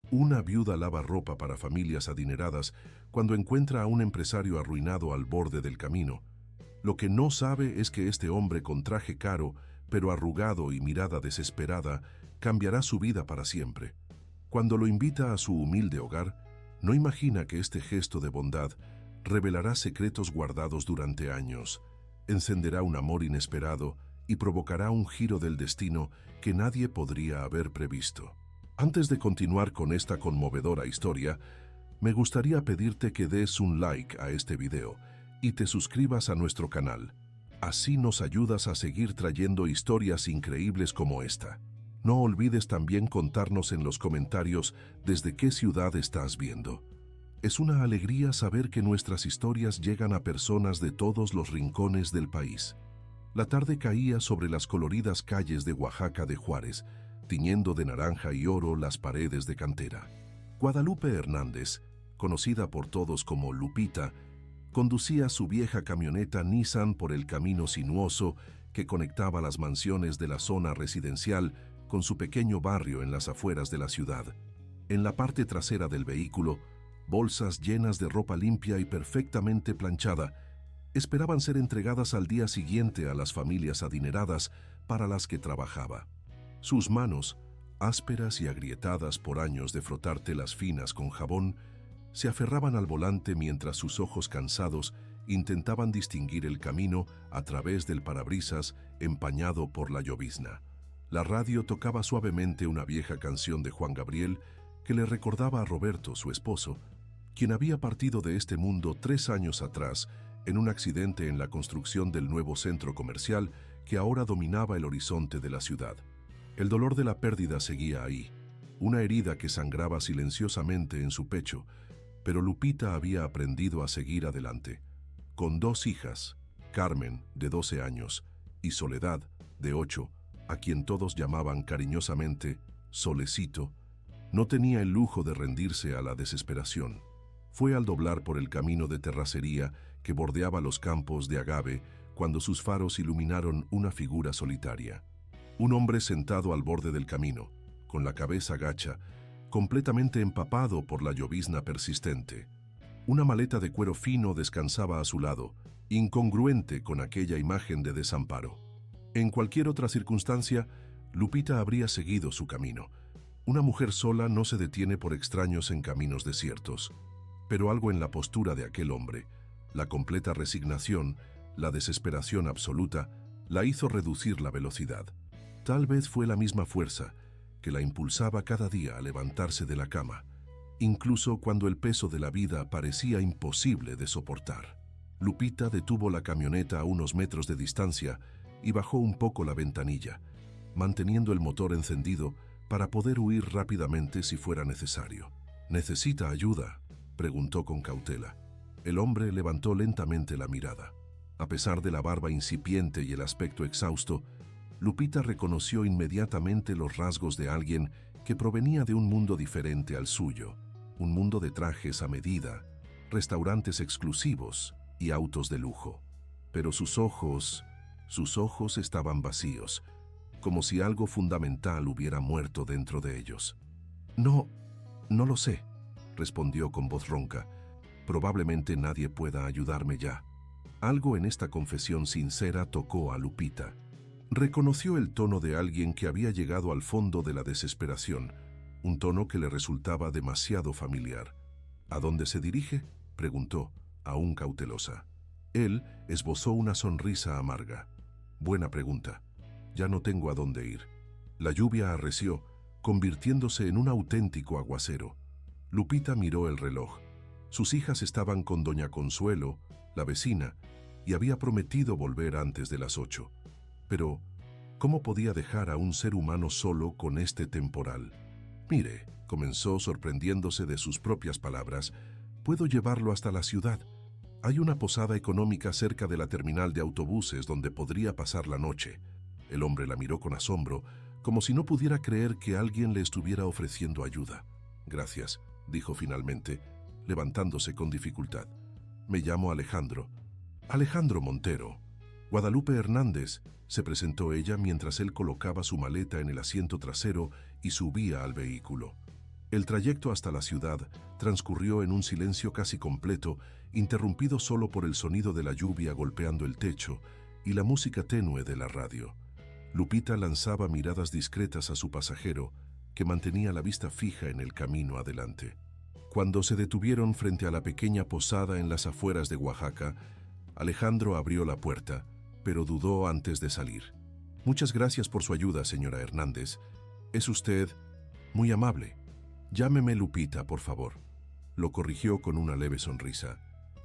Una viuda lava ropa para familias adineradas cuando encuentra a un empresario arruinado al borde del camino. Lo que no sabe es que este hombre con traje caro, pero arrugado y mirada desesperada, cambiará su vida para siempre. Cuando lo invita a su humilde hogar, no imagina que este gesto de bondad revelará secretos guardados durante años, encenderá un amor inesperado y provocará un giro del destino que nadie podría haber previsto. Antes de continuar con esta conmovedora historia, me gustaría pedirte que des un like a este video y te suscribas a nuestro canal. Así nos ayudas a seguir trayendo historias increíbles como esta. No olvides también contarnos en los comentarios desde qué ciudad estás viendo. Es una alegría saber que nuestras historias llegan a personas de todos los rincones del país. La tarde caía sobre las coloridas calles de Oaxaca de Juárez, tiñendo de naranja y oro las paredes de cantera. Guadalupe Hernández, conocida por todos como Lupita, conducía su vieja camioneta Nissan por el camino sinuoso que conectaba las mansiones de la zona residencial con su pequeño barrio en las afueras de la ciudad. En la parte trasera del vehículo, bolsas llenas de ropa limpia y perfectamente planchada esperaban ser entregadas al día siguiente a las familias adineradas para las que trabajaba. Sus manos, ásperas y agrietadas por años de frotar telas finas con jabón, se aferraban al volante mientras sus ojos cansados intentaban distinguir el camino a través del parabrisas empañado por la llovizna. La radio tocaba suavemente una vieja canción de Juan Gabriel que le recordaba a Roberto, su esposo, quien había partido de este mundo 3 años atrás en un accidente en la construcción del nuevo centro comercial que ahora dominaba el horizonte de la ciudad. El dolor de la pérdida seguía ahí, una herida que sangraba silenciosamente en su pecho, pero Lupita había aprendido a seguir adelante. Con 2 hijas, Carmen, de 12 años, y Soledad, de 8, a quien todos llamaban cariñosamente Solecito, no tenía el lujo de rendirse a la desesperación. Fue al doblar por el camino de terracería que bordeaba los campos de agave cuando sus faros iluminaron una figura solitaria. Un hombre sentado al borde del camino, con la cabeza gacha, completamente empapado por la llovizna persistente. Una maleta de cuero fino descansaba a su lado, incongruente con aquella imagen de desamparo. En cualquier otra circunstancia, Lupita habría seguido su camino. Una mujer sola no se detiene por extraños en caminos desiertos. Pero algo en la postura de aquel hombre, la completa resignación, la desesperación absoluta, la hizo reducir la velocidad. Tal vez fue la misma fuerza que la impulsaba cada día a levantarse de la cama, incluso cuando el peso de la vida parecía imposible de soportar. Lupita detuvo la camioneta a unos metros de distancia y bajó un poco la ventanilla, manteniendo el motor encendido para poder huir rápidamente si fuera necesario. ¿Necesita ayuda?, preguntó con cautela. El hombre levantó lentamente la mirada. A pesar de la barba incipiente y el aspecto exhausto, Lupita reconoció inmediatamente los rasgos de alguien que provenía de un mundo diferente al suyo, un mundo de trajes a medida, restaurantes exclusivos y autos de lujo. Pero sus ojos estaban vacíos, como si algo fundamental hubiera muerto dentro de ellos. No lo sé, respondió con voz ronca. Probablemente nadie pueda ayudarme ya. Algo en esta confesión sincera tocó a Lupita. Reconoció el tono de alguien que había llegado al fondo de la desesperación, un tono que le resultaba demasiado familiar. ¿A dónde se dirige?, preguntó, aún cautelosa. Él esbozó una sonrisa amarga. Buena pregunta. Ya no tengo a dónde ir. La lluvia arreció, convirtiéndose en un auténtico aguacero. Lupita miró el reloj. Sus hijas estaban con doña Consuelo, la vecina, y había prometido volver antes de las 8. Pero, ¿cómo podía dejar a un ser humano solo con este temporal? Mire, comenzó sorprendiéndose de sus propias palabras, puedo llevarlo hasta la ciudad. Hay una posada económica cerca de la terminal de autobuses donde podría pasar la noche. El hombre la miró con asombro, como si no pudiera creer que alguien le estuviera ofreciendo ayuda. Gracias, dijo finalmente, levantándose con dificultad. Me llamo Alejandro. Alejandro Montero. Guadalupe Hernández, se presentó ella mientras él colocaba su maleta en el asiento trasero y subía al vehículo. El trayecto hasta la ciudad transcurrió en un silencio casi completo, interrumpido solo por el sonido de la lluvia golpeando el techo y la música tenue de la radio. Lupita lanzaba miradas discretas a su pasajero, que mantenía la vista fija en el camino adelante. Cuando se detuvieron frente a la pequeña posada en las afueras de Oaxaca, Alejandro abrió la puerta, pero dudó antes de salir. «Muchas gracias por su ayuda, señora Hernández. Es usted muy amable. Llámeme Lupita, por favor». Lo corrigió con una leve sonrisa.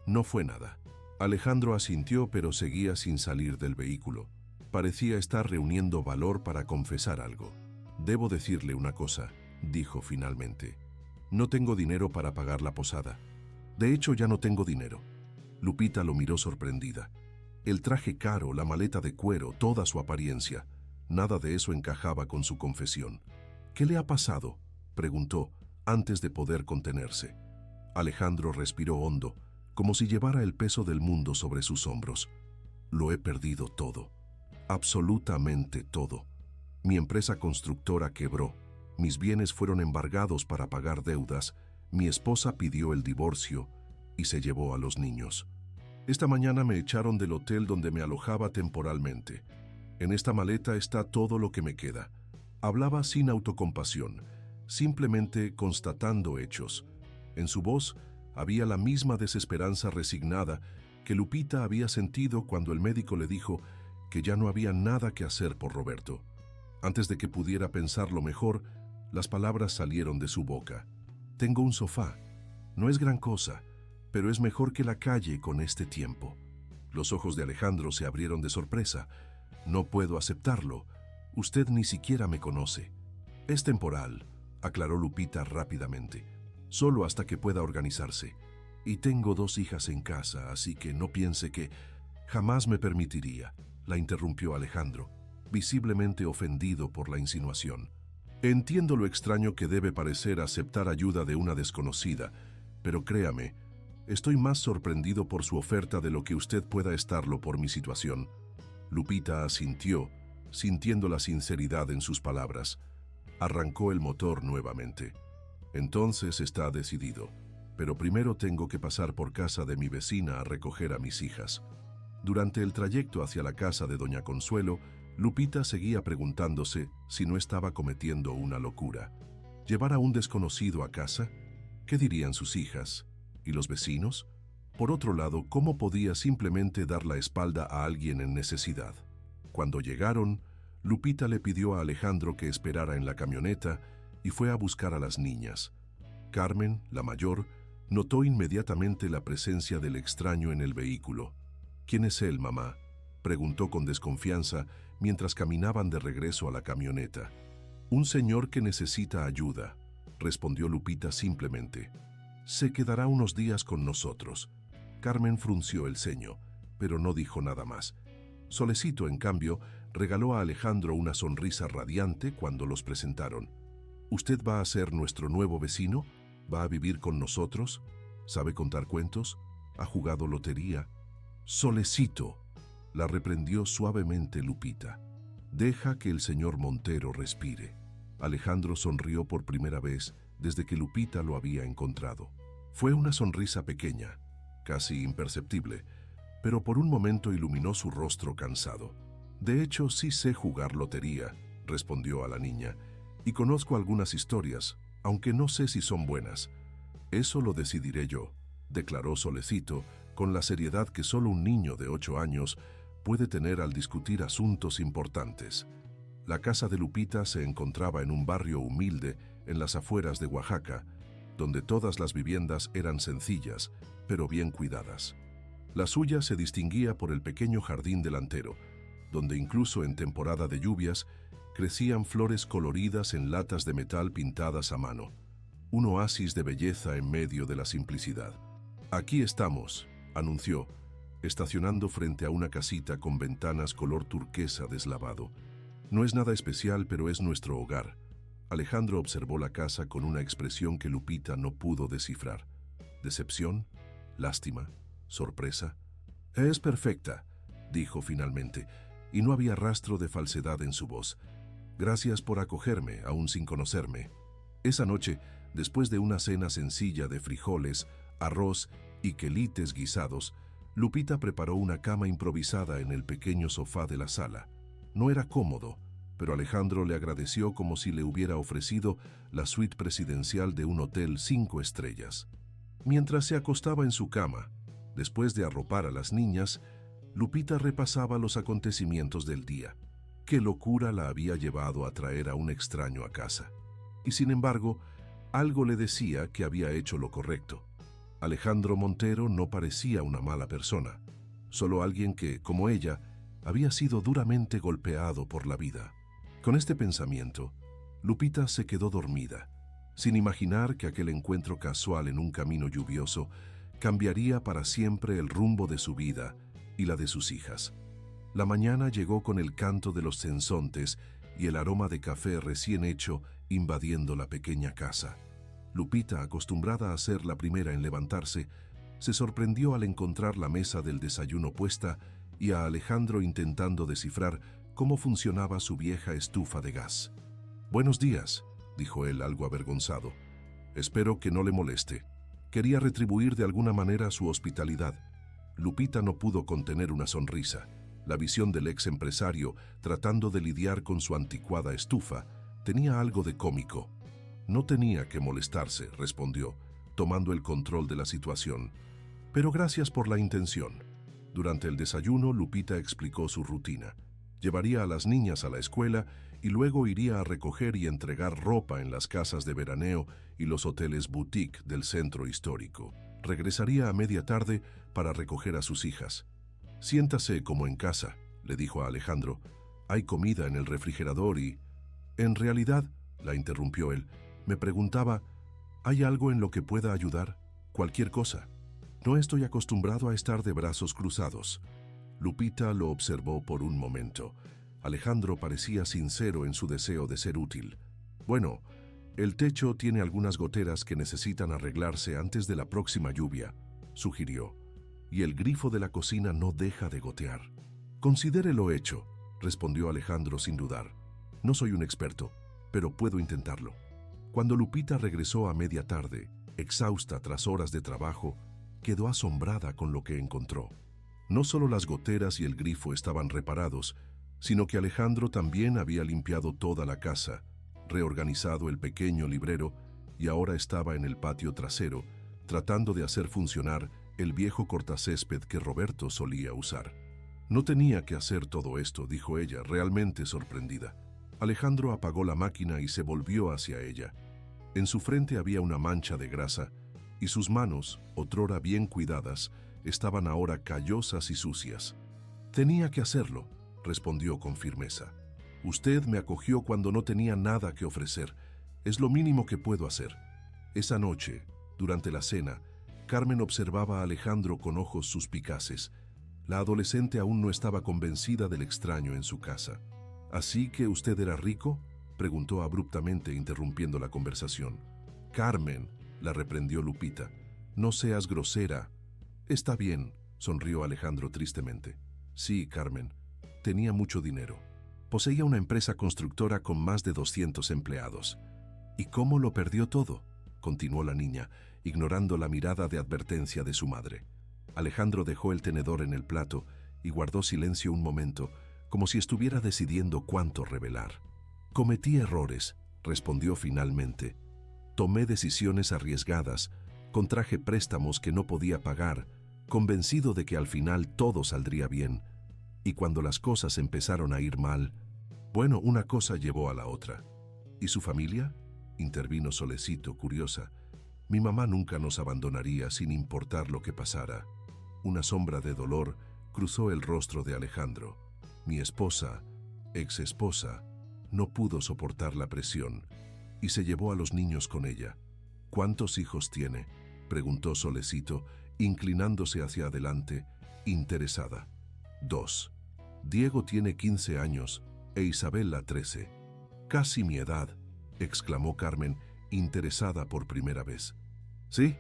No fue nada. Alejandro asintió, pero seguía sin salir del vehículo. Parecía estar reuniendo valor para confesar algo. «Debo decirle una cosa», dijo finalmente. «No tengo dinero para pagar la posada. De hecho, ya no tengo dinero». Lupita lo miró sorprendida. El traje caro, la maleta de cuero, toda su apariencia. Nada de eso encajaba con su confesión. «¿Qué le ha pasado?», preguntó, antes de poder contenerse. Alejandro respiró hondo, como si llevara el peso del mundo sobre sus hombros. «Lo he perdido todo. Absolutamente todo. Mi empresa constructora quebró. Mis bienes fueron embargados para pagar deudas. Mi esposa pidió el divorcio y se llevó a los niños. Esta mañana me echaron del hotel donde me alojaba temporalmente. En esta maleta está todo lo que me queda». Hablaba sin autocompasión, simplemente constatando hechos. En su voz había la misma desesperanza resignada que Lupita había sentido cuando el médico le dijo que ya no había nada que hacer por Roberto. Antes de que pudiera pensarlo mejor, las palabras salieron de su boca. «Tengo un sofá. No es gran cosa, pero es mejor que la calle con este tiempo». Los ojos de Alejandro se abrieron de sorpresa. «No puedo aceptarlo. Usted ni siquiera me conoce». «Es temporal», aclaró Lupita rápidamente. «Solo hasta que pueda organizarse. Y tengo 2 hijas en casa, así que no piense que...». «Jamás me permitiría», la interrumpió Alejandro, visiblemente ofendido por la insinuación. «Entiendo lo extraño que debe parecer aceptar ayuda de una desconocida, pero créame, estoy más sorprendido por su oferta de lo que usted pueda estarlo por mi situación». Lupita asintió, sintiendo la sinceridad en sus palabras. Arrancó el motor nuevamente. «Entonces está decidido, pero primero tengo que pasar por casa de mi vecina a recoger a mis hijas». Durante el trayecto hacia la casa de doña Consuelo, Lupita seguía preguntándose si no estaba cometiendo una locura. ¿Llevar a un desconocido a casa? ¿Qué dirían sus hijas? ¿Y los vecinos? Por otro lado, ¿cómo podía simplemente dar la espalda a alguien en necesidad? Cuando llegaron, Lupita le pidió a Alejandro que esperara en la camioneta y fue a buscar a las niñas. Carmen, la mayor, notó inmediatamente la presencia del extraño en el vehículo. «¿Quién es él, mamá?», preguntó con desconfianza mientras caminaban de regreso a la camioneta. «Un señor que necesita ayuda», respondió Lupita simplemente. «Se quedará unos días con nosotros». Carmen frunció el ceño, pero no dijo nada más. Solecito, en cambio, regaló a Alejandro una sonrisa radiante cuando los presentaron. «¿Usted va a ser nuestro nuevo vecino? ¿Va a vivir con nosotros? ¿Sabe contar cuentos? ¿Ha jugado lotería?» «Solecito», la reprendió suavemente Lupita. «Deja que el señor Montero respire». Alejandro sonrió por primera vez desde que Lupita lo había encontrado. Fue una sonrisa pequeña, casi imperceptible, pero por un momento iluminó su rostro cansado. «De hecho, sí sé jugar lotería», respondió a la niña, «y conozco algunas historias, aunque no sé si son buenas». «Eso lo decidiré yo», declaró Solecito, con la seriedad que solo un niño de 8 años puede tener al discutir asuntos importantes. La casa de Lupita se encontraba en un barrio humilde en las afueras de Oaxaca, donde todas las viviendas eran sencillas, pero bien cuidadas. La suya se distinguía por el pequeño jardín delantero, donde incluso en temporada de lluvias crecían flores coloridas en latas de metal pintadas a mano. Un oasis de belleza en medio de la simplicidad. «Aquí estamos», anunció, estacionando frente a una casita con ventanas color turquesa deslavado. «No es nada especial, pero es nuestro hogar». Alejandro observó la casa con una expresión que Lupita no pudo descifrar. ¿Decepción? ¿Lástima? ¿Sorpresa? «Es perfecta», dijo finalmente, y no había rastro de falsedad en su voz. «Gracias por acogerme, aún sin conocerme». Esa noche, Después de una cena sencilla de frijoles, arroz y quelites guisados, Lupita preparó una cama improvisada en el pequeño sofá de la sala. No era cómodo, pero Alejandro le agradeció como si le hubiera ofrecido la suite presidencial de un hotel 5 estrellas. Mientras se acostaba en su cama, después de arropar a las niñas, Lupita repasaba los acontecimientos del día. Qué locura la había llevado a traer a un extraño a casa. Y sin embargo, algo le decía que había hecho lo correcto. Alejandro Montero no parecía una mala persona, solo alguien que, como ella, había sido duramente golpeado por la vida. Con este pensamiento, Lupita se quedó dormida, sin imaginar que aquel encuentro casual en un camino lluvioso cambiaría para siempre el rumbo de su vida y la de sus hijas. La mañana llegó con el canto de los censontes y el aroma de café recién hecho invadiendo la pequeña casa. Lupita, acostumbrada a ser la primera en levantarse, se sorprendió al encontrar la mesa del desayuno puesta y a Alejandro intentando descifrar cómo funcionaba su vieja estufa de gas. «Buenos días», dijo él algo avergonzado. «Espero que no le moleste». Quería retribuir de alguna manera su hospitalidad. Lupita no pudo contener una sonrisa. La visión del ex empresario, tratando de lidiar con su anticuada estufa, tenía algo de cómico. «No tenía que molestarse», respondió, tomando el control de la situación. «Pero gracias por la intención». Durante el desayuno, Lupita explicó su rutina. Llevaría a las niñas a la escuela y luego iría a recoger y entregar ropa en las casas de veraneo y los hoteles boutique del centro histórico. Regresaría a media tarde para recoger a sus hijas. «Siéntase como en casa», le dijo a Alejandro. «Hay comida en el refrigerador y...» «En realidad», la interrumpió él, «me preguntaba, ¿hay algo en lo que pueda ayudar? Cualquier cosa. No estoy acostumbrado a estar de brazos cruzados». Lupita lo observó por un momento. Alejandro parecía sincero en su deseo de ser útil. «Bueno, el techo tiene algunas goteras que necesitan arreglarse antes de la próxima lluvia», sugirió. «Y el grifo de la cocina no deja de gotear». «Considere lo hecho», respondió Alejandro sin dudar. «No soy un experto, pero puedo intentarlo». Cuando Lupita regresó a media tarde, exhausta tras horas de trabajo, quedó asombrada con lo que encontró. No solo las goteras y el grifo estaban reparados, sino que Alejandro también había limpiado toda la casa, reorganizado el pequeño librero y ahora estaba en el patio trasero, tratando de hacer funcionar el viejo cortacésped que Roberto solía usar. «No tenía que hacer todo esto», dijo ella, realmente sorprendida. Alejandro apagó la máquina y se volvió hacia ella. En su frente había una mancha de grasa y sus manos, otrora bien cuidadas, estaban ahora callosas y sucias. «Tenía que hacerlo», respondió con firmeza. «Usted me acogió cuando no tenía nada que ofrecer. Es lo mínimo que puedo hacer». Esa noche, durante la cena, Carmen observaba a Alejandro con ojos suspicaces. La adolescente aún no estaba convencida del extraño en su casa. «¿Así que usted era rico?», preguntó abruptamente, interrumpiendo la conversación. «Carmen», la reprendió Lupita, «no seas grosera». «Está bien», sonrió Alejandro tristemente. «Sí, Carmen, tenía mucho dinero. Poseía una empresa constructora con más de 200 empleados». «¿Y cómo lo perdió todo?», continuó la niña, ignorando la mirada de advertencia de su madre. Alejandro dejó el tenedor en el plato y guardó silencio un momento, como si estuviera decidiendo cuánto revelar. «Cometí errores», respondió finalmente. «Tomé decisiones arriesgadas, contraje préstamos que no podía pagar, convencido de que al final todo saldría bien. Y cuando las cosas empezaron a ir mal, bueno, una cosa llevó a la otra». «¿Y su familia?», intervino Solecito, curiosa. «Mi mamá nunca nos abandonaría sin importar lo que pasara». Una sombra de dolor cruzó el rostro de Alejandro. «Mi esposa, ex esposa, no pudo soportar la presión y se llevó a los niños con ella». «¿Cuántos hijos tiene?», preguntó Solecito, inclinándose hacia adelante, interesada. «2. Diego tiene 15 años e Isabela 13. «Casi mi edad», exclamó Carmen, interesada por primera vez. «¿Sí?»,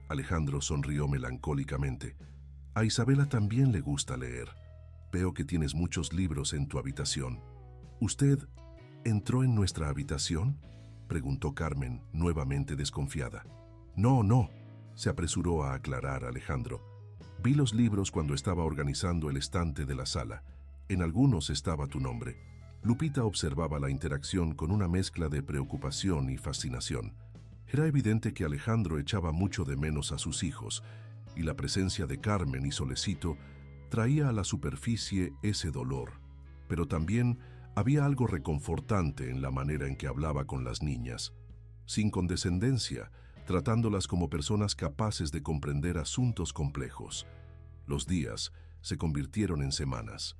Alejandro sonrió melancólicamente. «A Isabela también le gusta leer. Veo que tienes muchos libros en tu habitación». «¿Usted entró en nuestra habitación?», preguntó Carmen, nuevamente desconfiada. No, no, se apresuró a aclarar Alejandro. Vi los libros cuando estaba organizando el estante de la sala. En algunos estaba tu nombre. Lupita observaba la interacción con una mezcla de preocupación y fascinación. Era evidente que Alejandro echaba mucho de menos a sus hijos, y la presencia de Carmen y Solecito traía a la superficie ese dolor. Pero también había algo reconfortante en la manera en que hablaba con las niñas, sin condescendencia, tratándolas como personas capaces de comprender asuntos complejos. Los días se convirtieron en semanas.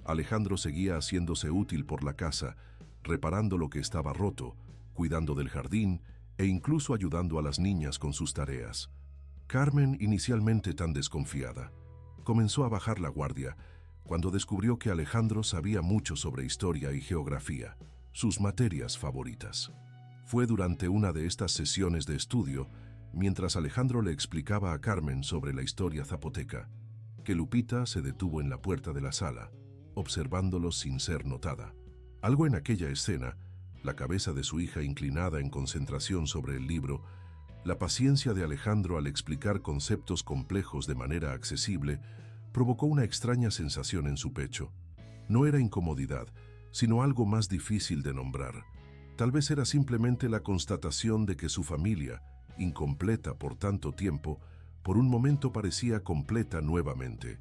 Alejandro seguía haciéndose útil por la casa, reparando lo que estaba roto, cuidando del jardín e incluso ayudando a las niñas con sus tareas. Carmen, inicialmente tan desconfiada, comenzó a bajar la guardia cuando descubrió que Alejandro sabía mucho sobre historia y geografía, sus materias favoritas. Fue durante una de estas sesiones de estudio, mientras Alejandro le explicaba a Carmen sobre la historia zapoteca, que Lupita se detuvo en la puerta de la sala, observándolos sin ser notada. Algo en aquella escena, la cabeza de su hija inclinada en concentración sobre el libro, la paciencia de Alejandro al explicar conceptos complejos de manera accesible, provocó una extraña sensación en su pecho. No era incomodidad, sino algo más difícil de nombrar. Tal vez era simplemente la constatación de que su familia, incompleta por tanto tiempo, por un momento parecía completa nuevamente.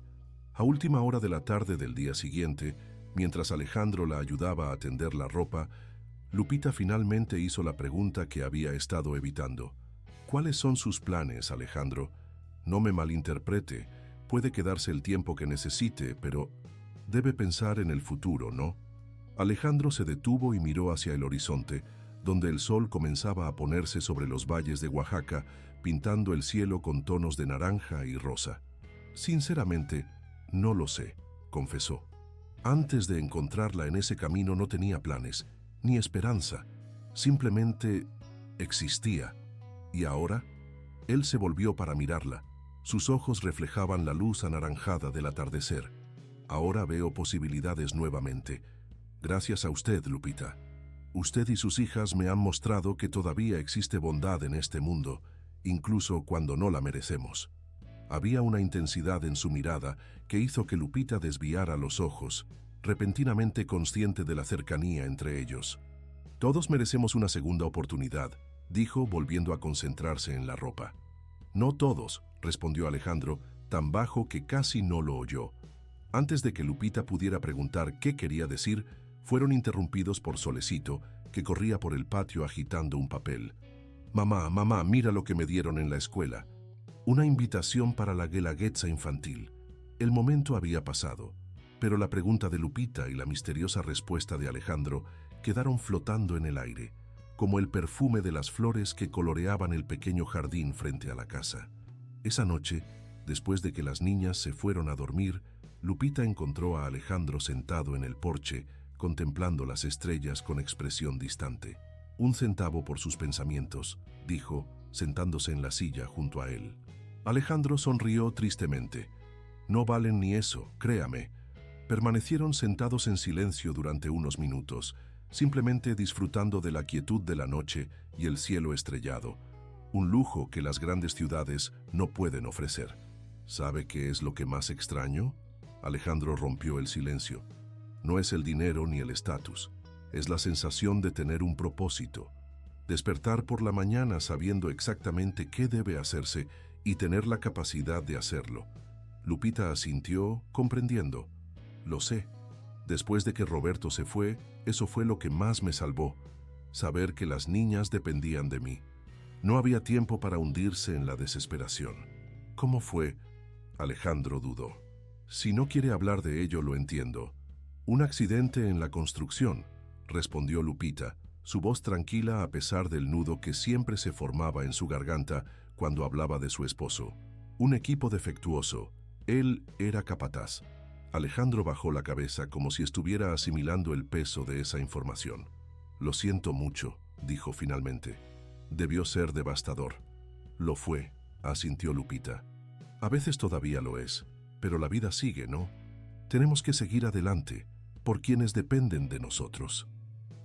A última hora de la tarde del día siguiente, mientras Alejandro la ayudaba a tender la ropa, Lupita finalmente hizo la pregunta que había estado evitando. ¿Cuáles son sus planes, Alejandro? No me malinterprete, puede quedarse el tiempo que necesite, pero debe pensar en el futuro, ¿no? Alejandro se detuvo y miró hacia el horizonte, donde el sol comenzaba a ponerse sobre los valles de Oaxaca, pintando el cielo con tonos de naranja y rosa. Sinceramente, no lo sé, confesó. Antes de encontrarla en ese camino no tenía planes, ni esperanza, simplemente existía. ¿Y ahora? Él se volvió para mirarla. Sus ojos reflejaban la luz anaranjada del atardecer. Ahora veo posibilidades nuevamente. Gracias a usted, Lupita. Usted y sus hijas me han mostrado que todavía existe bondad en este mundo, incluso cuando no la merecemos. Había una intensidad en su mirada que hizo que Lupita desviara los ojos, repentinamente consciente de la cercanía entre ellos. Todos merecemos una segunda oportunidad, dijo, volviendo a concentrarse en la ropa. No todos, respondió Alejandro, tan bajo que casi no lo oyó. Antes de que Lupita pudiera preguntar qué quería decir, fueron interrumpidos por Solecito, que corría por el patio agitando un papel. Mamá, mamá, mira lo que me dieron en la escuela. Una invitación para la guelaguetza infantil. El momento había pasado, pero la pregunta de Lupita y la misteriosa respuesta de Alejandro quedaron flotando en el aire, como el perfume de las flores que coloreaban el pequeño jardín frente a la casa. Esa noche, después de que las niñas se fueron a dormir, Lupita encontró a Alejandro sentado en el porche, contemplando las estrellas con expresión distante. Un centavo por sus pensamientos, dijo, sentándose en la silla junto a él. Alejandro sonrió tristemente. No valen ni eso, créame. Permanecieron sentados en silencio durante unos minutos, simplemente disfrutando de la quietud de la noche y el cielo estrellado, un lujo que las grandes ciudades no pueden ofrecer. ¿Sabe qué es lo que más extraño? Alejandro rompió el silencio. No es el dinero ni el estatus, es la sensación de tener un propósito. Despertar por la mañana sabiendo exactamente qué debe hacerse y tener la capacidad de hacerlo. Lupita asintió, comprendiendo. Lo sé. Después de que Roberto se fue, eso fue lo que más me salvó, saber que las niñas dependían de mí. No había tiempo para hundirse en la desesperación. ¿Cómo fue? Alejandro dudó. Si no quiere hablar de ello, lo entiendo. Un accidente en la construcción, respondió Lupita, su voz tranquila a pesar del nudo que siempre se formaba en su garganta cuando hablaba de su esposo. Un equipo defectuoso. Él era capataz. Alejandro bajó la cabeza como si estuviera asimilando el peso de esa información. Lo siento mucho, dijo finalmente. Debió ser devastador. Lo fue, asintió Lupita. A veces todavía lo es, pero la vida sigue, ¿no? Tenemos que seguir adelante, por quienes dependen de nosotros.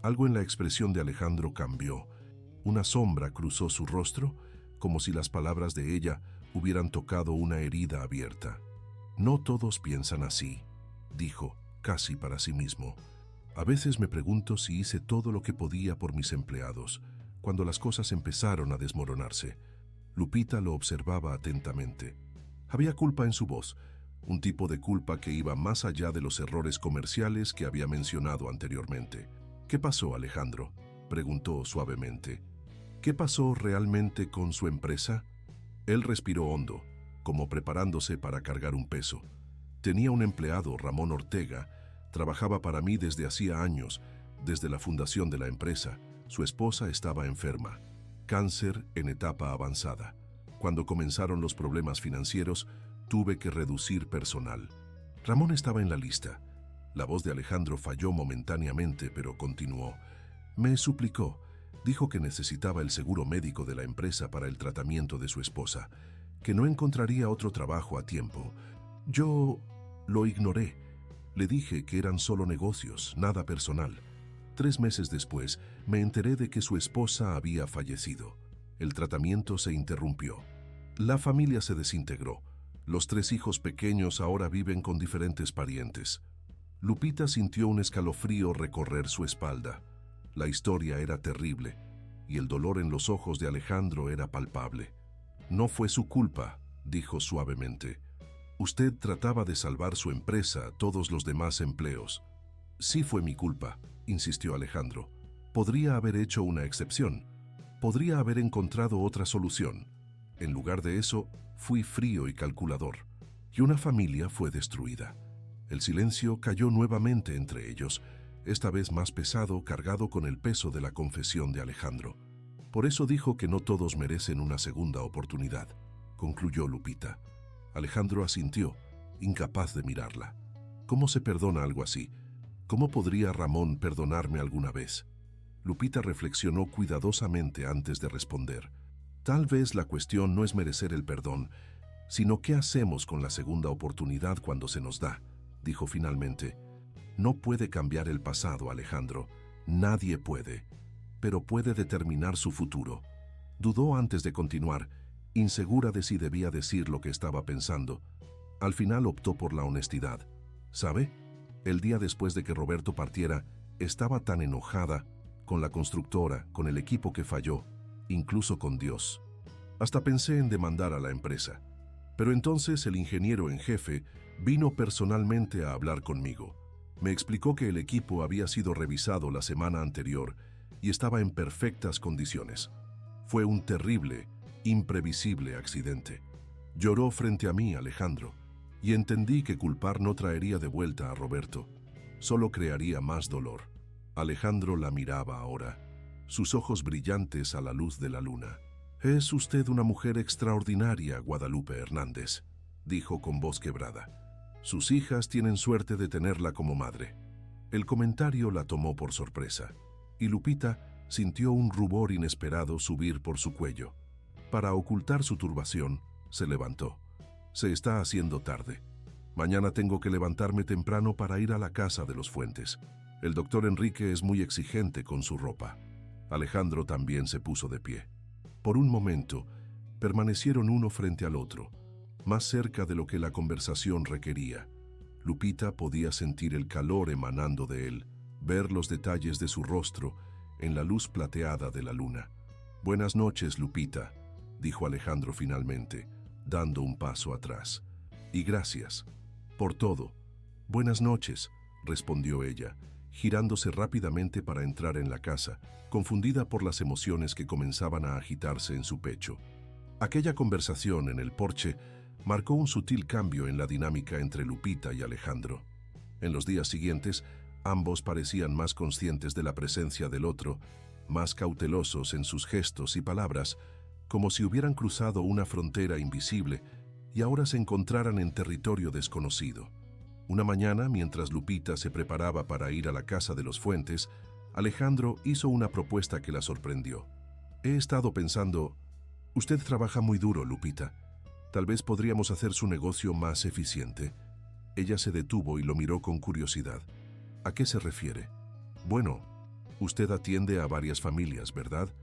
Algo en la expresión de Alejandro cambió, Una sombra cruzó su rostro, como si las palabras de ella hubieran tocado una herida abierta. No todos piensan así, dijo, casi para sí mismo. A veces me pregunto si hice todo lo que podía por mis empleados, cuando las cosas empezaron a desmoronarse. Lupita lo observaba atentamente. Había culpa en su voz, un tipo de culpa que iba más allá de los errores comerciales que había mencionado anteriormente. ¿Qué pasó, Alejandro?, preguntó suavemente. ¿Qué pasó realmente con su empresa? Él respiró hondo, como preparándose para cargar un peso. Tenía un empleado, Ramón Ortega. Trabajaba para mí desde hacía años, desde la fundación de la empresa. Su esposa estaba enferma, cáncer en etapa avanzada. Cuando comenzaron los problemas financieros, tuve que reducir personal. Ramón estaba en la lista. La voz de Alejandro falló momentáneamente, pero continuó. Me suplicó. Dijo que necesitaba el seguro médico de la empresa para el tratamiento de su esposa, que no encontraría otro trabajo a tiempo. Yo lo ignoré. Le dije que eran solo negocios, nada personal. 3 meses después, me enteré de que su esposa había fallecido. El tratamiento se interrumpió. La familia se desintegró. Los 3 hijos pequeños ahora viven con diferentes parientes. Lupita sintió un escalofrío recorrer su espalda. La historia era terrible, y el dolor en los ojos de Alejandro era palpable. No fue su culpa, dijo suavemente. Usted trataba de salvar su empresa, todos los demás empleos. Sí fue mi culpa, insistió Alejandro. Podría haber hecho una excepción. Podría haber encontrado otra solución. En lugar de eso, fui frío y calculador. Y una familia fue destruida. El silencio cayó nuevamente entre ellos, esta vez más pesado, cargado con el peso de la confesión de Alejandro. Por eso dijo que no todos merecen una segunda oportunidad, concluyó Lupita. Alejandro asintió, incapaz de mirarla. ¿Cómo se perdona algo así? ¿Cómo podría Ramón perdonarme alguna vez? Lupita reflexionó cuidadosamente antes de responder. Tal vez la cuestión no es merecer el perdón, sino qué hacemos con la segunda oportunidad cuando se nos da, dijo finalmente. No puede cambiar el pasado, Alejandro. Nadie puede, pero puede determinar su futuro. Dudó antes de continuar, insegura de si debía decir lo que estaba pensando. Al final optó por la honestidad. ¿Sabe? El día después de que Roberto partiera, estaba tan enojada con la constructora, con el equipo que falló, incluso con Dios. Hasta pensé en demandar a la empresa. Pero entonces el ingeniero en jefe vino personalmente a hablar conmigo. Me explicó que el equipo había sido revisado la semana anterior y estaba en perfectas condiciones. Fue un terrible, imprevisible accidente. Lloró frente a mí, Alejandro, y entendí que culpar no traería de vuelta a Roberto, solo crearía más dolor. Alejandro la miraba ahora, sus ojos brillantes a la luz de la luna. «Es usted una mujer extraordinaria, Guadalupe Hernández», dijo con voz quebrada. «Sus hijas tienen suerte de tenerla como madre». El comentario la tomó por sorpresa, y Lupita sintió un rubor inesperado subir por su cuello. Para ocultar su turbación, se levantó. «Se está haciendo tarde. Mañana tengo que levantarme temprano para ir a la casa de los Fuentes. El doctor Enrique es muy exigente con su ropa». Alejandro también se puso de pie. Por un momento, permanecieron uno frente al otro, más cerca de lo que la conversación requería. Lupita podía sentir el calor emanando de él, ver los detalles de su rostro en la luz plateada de la luna. «Buenas noches, Lupita», dijo Alejandro finalmente, dando un paso atrás. «Y gracias por todo». «Buenas noches», respondió ella, girándose rápidamente para entrar en la casa, confundida por las emociones que comenzaban a agitarse en su pecho. Aquella conversación en el porche marcó un sutil cambio en la dinámica entre Lupita y Alejandro. En los días siguientes, ambos parecían más conscientes de la presencia del otro, más cautelosos en sus gestos y palabras, como si hubieran cruzado una frontera invisible y ahora se encontraran en territorio desconocido. Una mañana, mientras Lupita se preparaba para ir a la casa de los Fuentes, Alejandro hizo una propuesta que la sorprendió. «He estado pensando, usted trabaja muy duro, Lupita. Tal vez podríamos hacer su negocio más eficiente». Ella se detuvo y lo miró con curiosidad. «¿A qué se refiere?» «Bueno, usted atiende a varias familias, ¿verdad?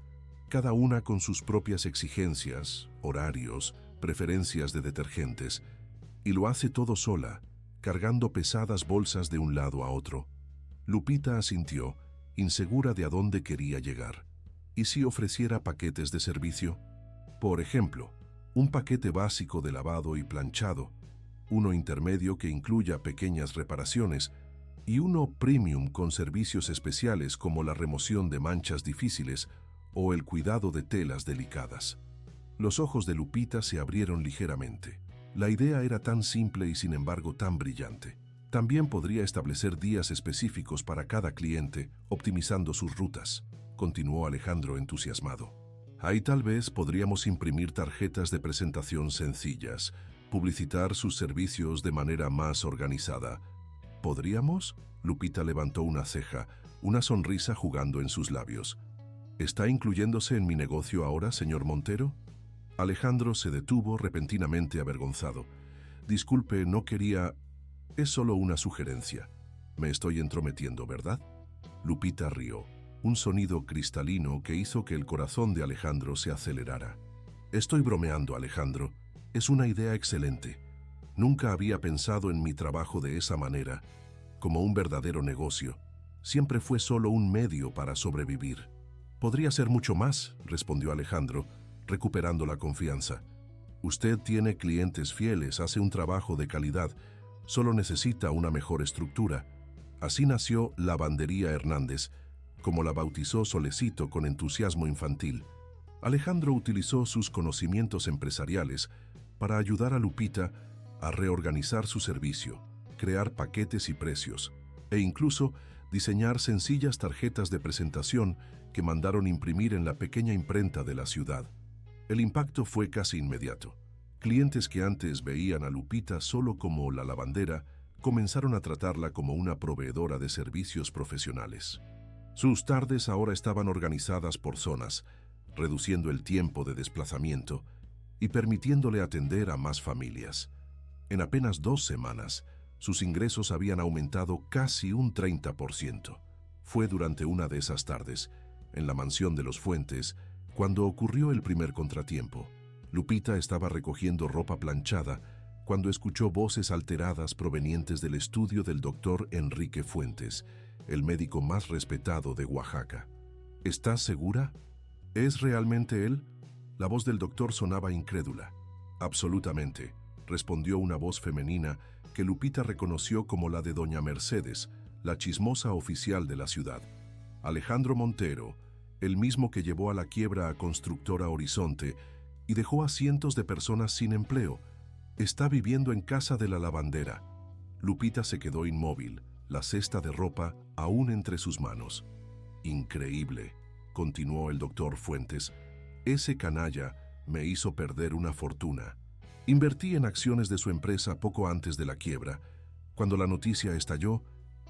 cada una con sus propias exigencias, horarios, preferencias de detergentes, y lo hace todo sola, cargando pesadas bolsas de un lado a otro. Lupita asintió, insegura de a dónde quería llegar. ¿Y si ofreciera paquetes de servicio? Por ejemplo, un paquete básico de lavado y planchado, uno intermedio que incluya pequeñas reparaciones y uno premium con servicios especiales como la remoción de manchas difíciles o el cuidado de telas delicadas. Los ojos de Lupita se abrieron ligeramente. La idea era tan simple y sin embargo tan brillante. También podría establecer días específicos para cada cliente, optimizando sus rutas, continuó Alejandro entusiasmado. Ahí tal vez podríamos imprimir tarjetas de presentación sencillas, publicitar sus servicios de manera más organizada. ¿Podríamos? Lupita levantó una ceja, una sonrisa jugando en sus labios. ¿Está incluyéndose en mi negocio ahora, señor Montero? Alejandro se detuvo repentinamente avergonzado. Disculpe, no quería... Es solo una sugerencia. Me estoy entrometiendo, ¿verdad? Lupita rió, un sonido cristalino que hizo que el corazón de Alejandro se acelerara. Estoy bromeando, Alejandro. Es una idea excelente. Nunca había pensado en mi trabajo de esa manera, como un verdadero negocio. Siempre fue solo un medio para sobrevivir. Podría ser mucho más, respondió Alejandro, recuperando la confianza. Usted tiene clientes fieles, hace un trabajo de calidad, solo necesita una mejor estructura. Así nació Lavandería Hernández, como la bautizó Solecito con entusiasmo infantil. Alejandro utilizó sus conocimientos empresariales para ayudar a Lupita a reorganizar su servicio, crear paquetes y precios, e incluso diseñar sencillas tarjetas de presentación que mandaron imprimir en la pequeña imprenta de la ciudad. El impacto fue casi inmediato. Clientes que antes veían a Lupita solo como la lavandera, comenzaron a tratarla como una proveedora de servicios profesionales. Sus tardes ahora estaban organizadas por zonas, reduciendo el tiempo de desplazamiento y permitiéndole atender a más familias. En apenas 2 semanas, sus ingresos habían aumentado casi un 30%. Fue durante una de esas tardes, en la mansión de los Fuentes, cuando ocurrió el primer contratiempo. Lupita estaba recogiendo ropa planchada cuando escuchó voces alteradas provenientes del estudio del doctor Enrique Fuentes, el médico más respetado de Oaxaca. ¿Estás segura? ¿Es realmente él? La voz del doctor sonaba incrédula. Absolutamente, respondió una voz femenina que Lupita reconoció como la de doña Mercedes, la chismosa oficial de la ciudad. Alejandro Montero, el mismo que llevó a la quiebra a Constructora Horizonte y dejó a cientos de personas sin empleo, está viviendo en casa de la lavandera. Lupita se quedó inmóvil, la cesta de ropa aún entre sus manos. Increíble, continuó el doctor Fuentes. Ese canalla me hizo perder una fortuna. Invertí en acciones de su empresa poco antes de la quiebra. Cuando la noticia estalló,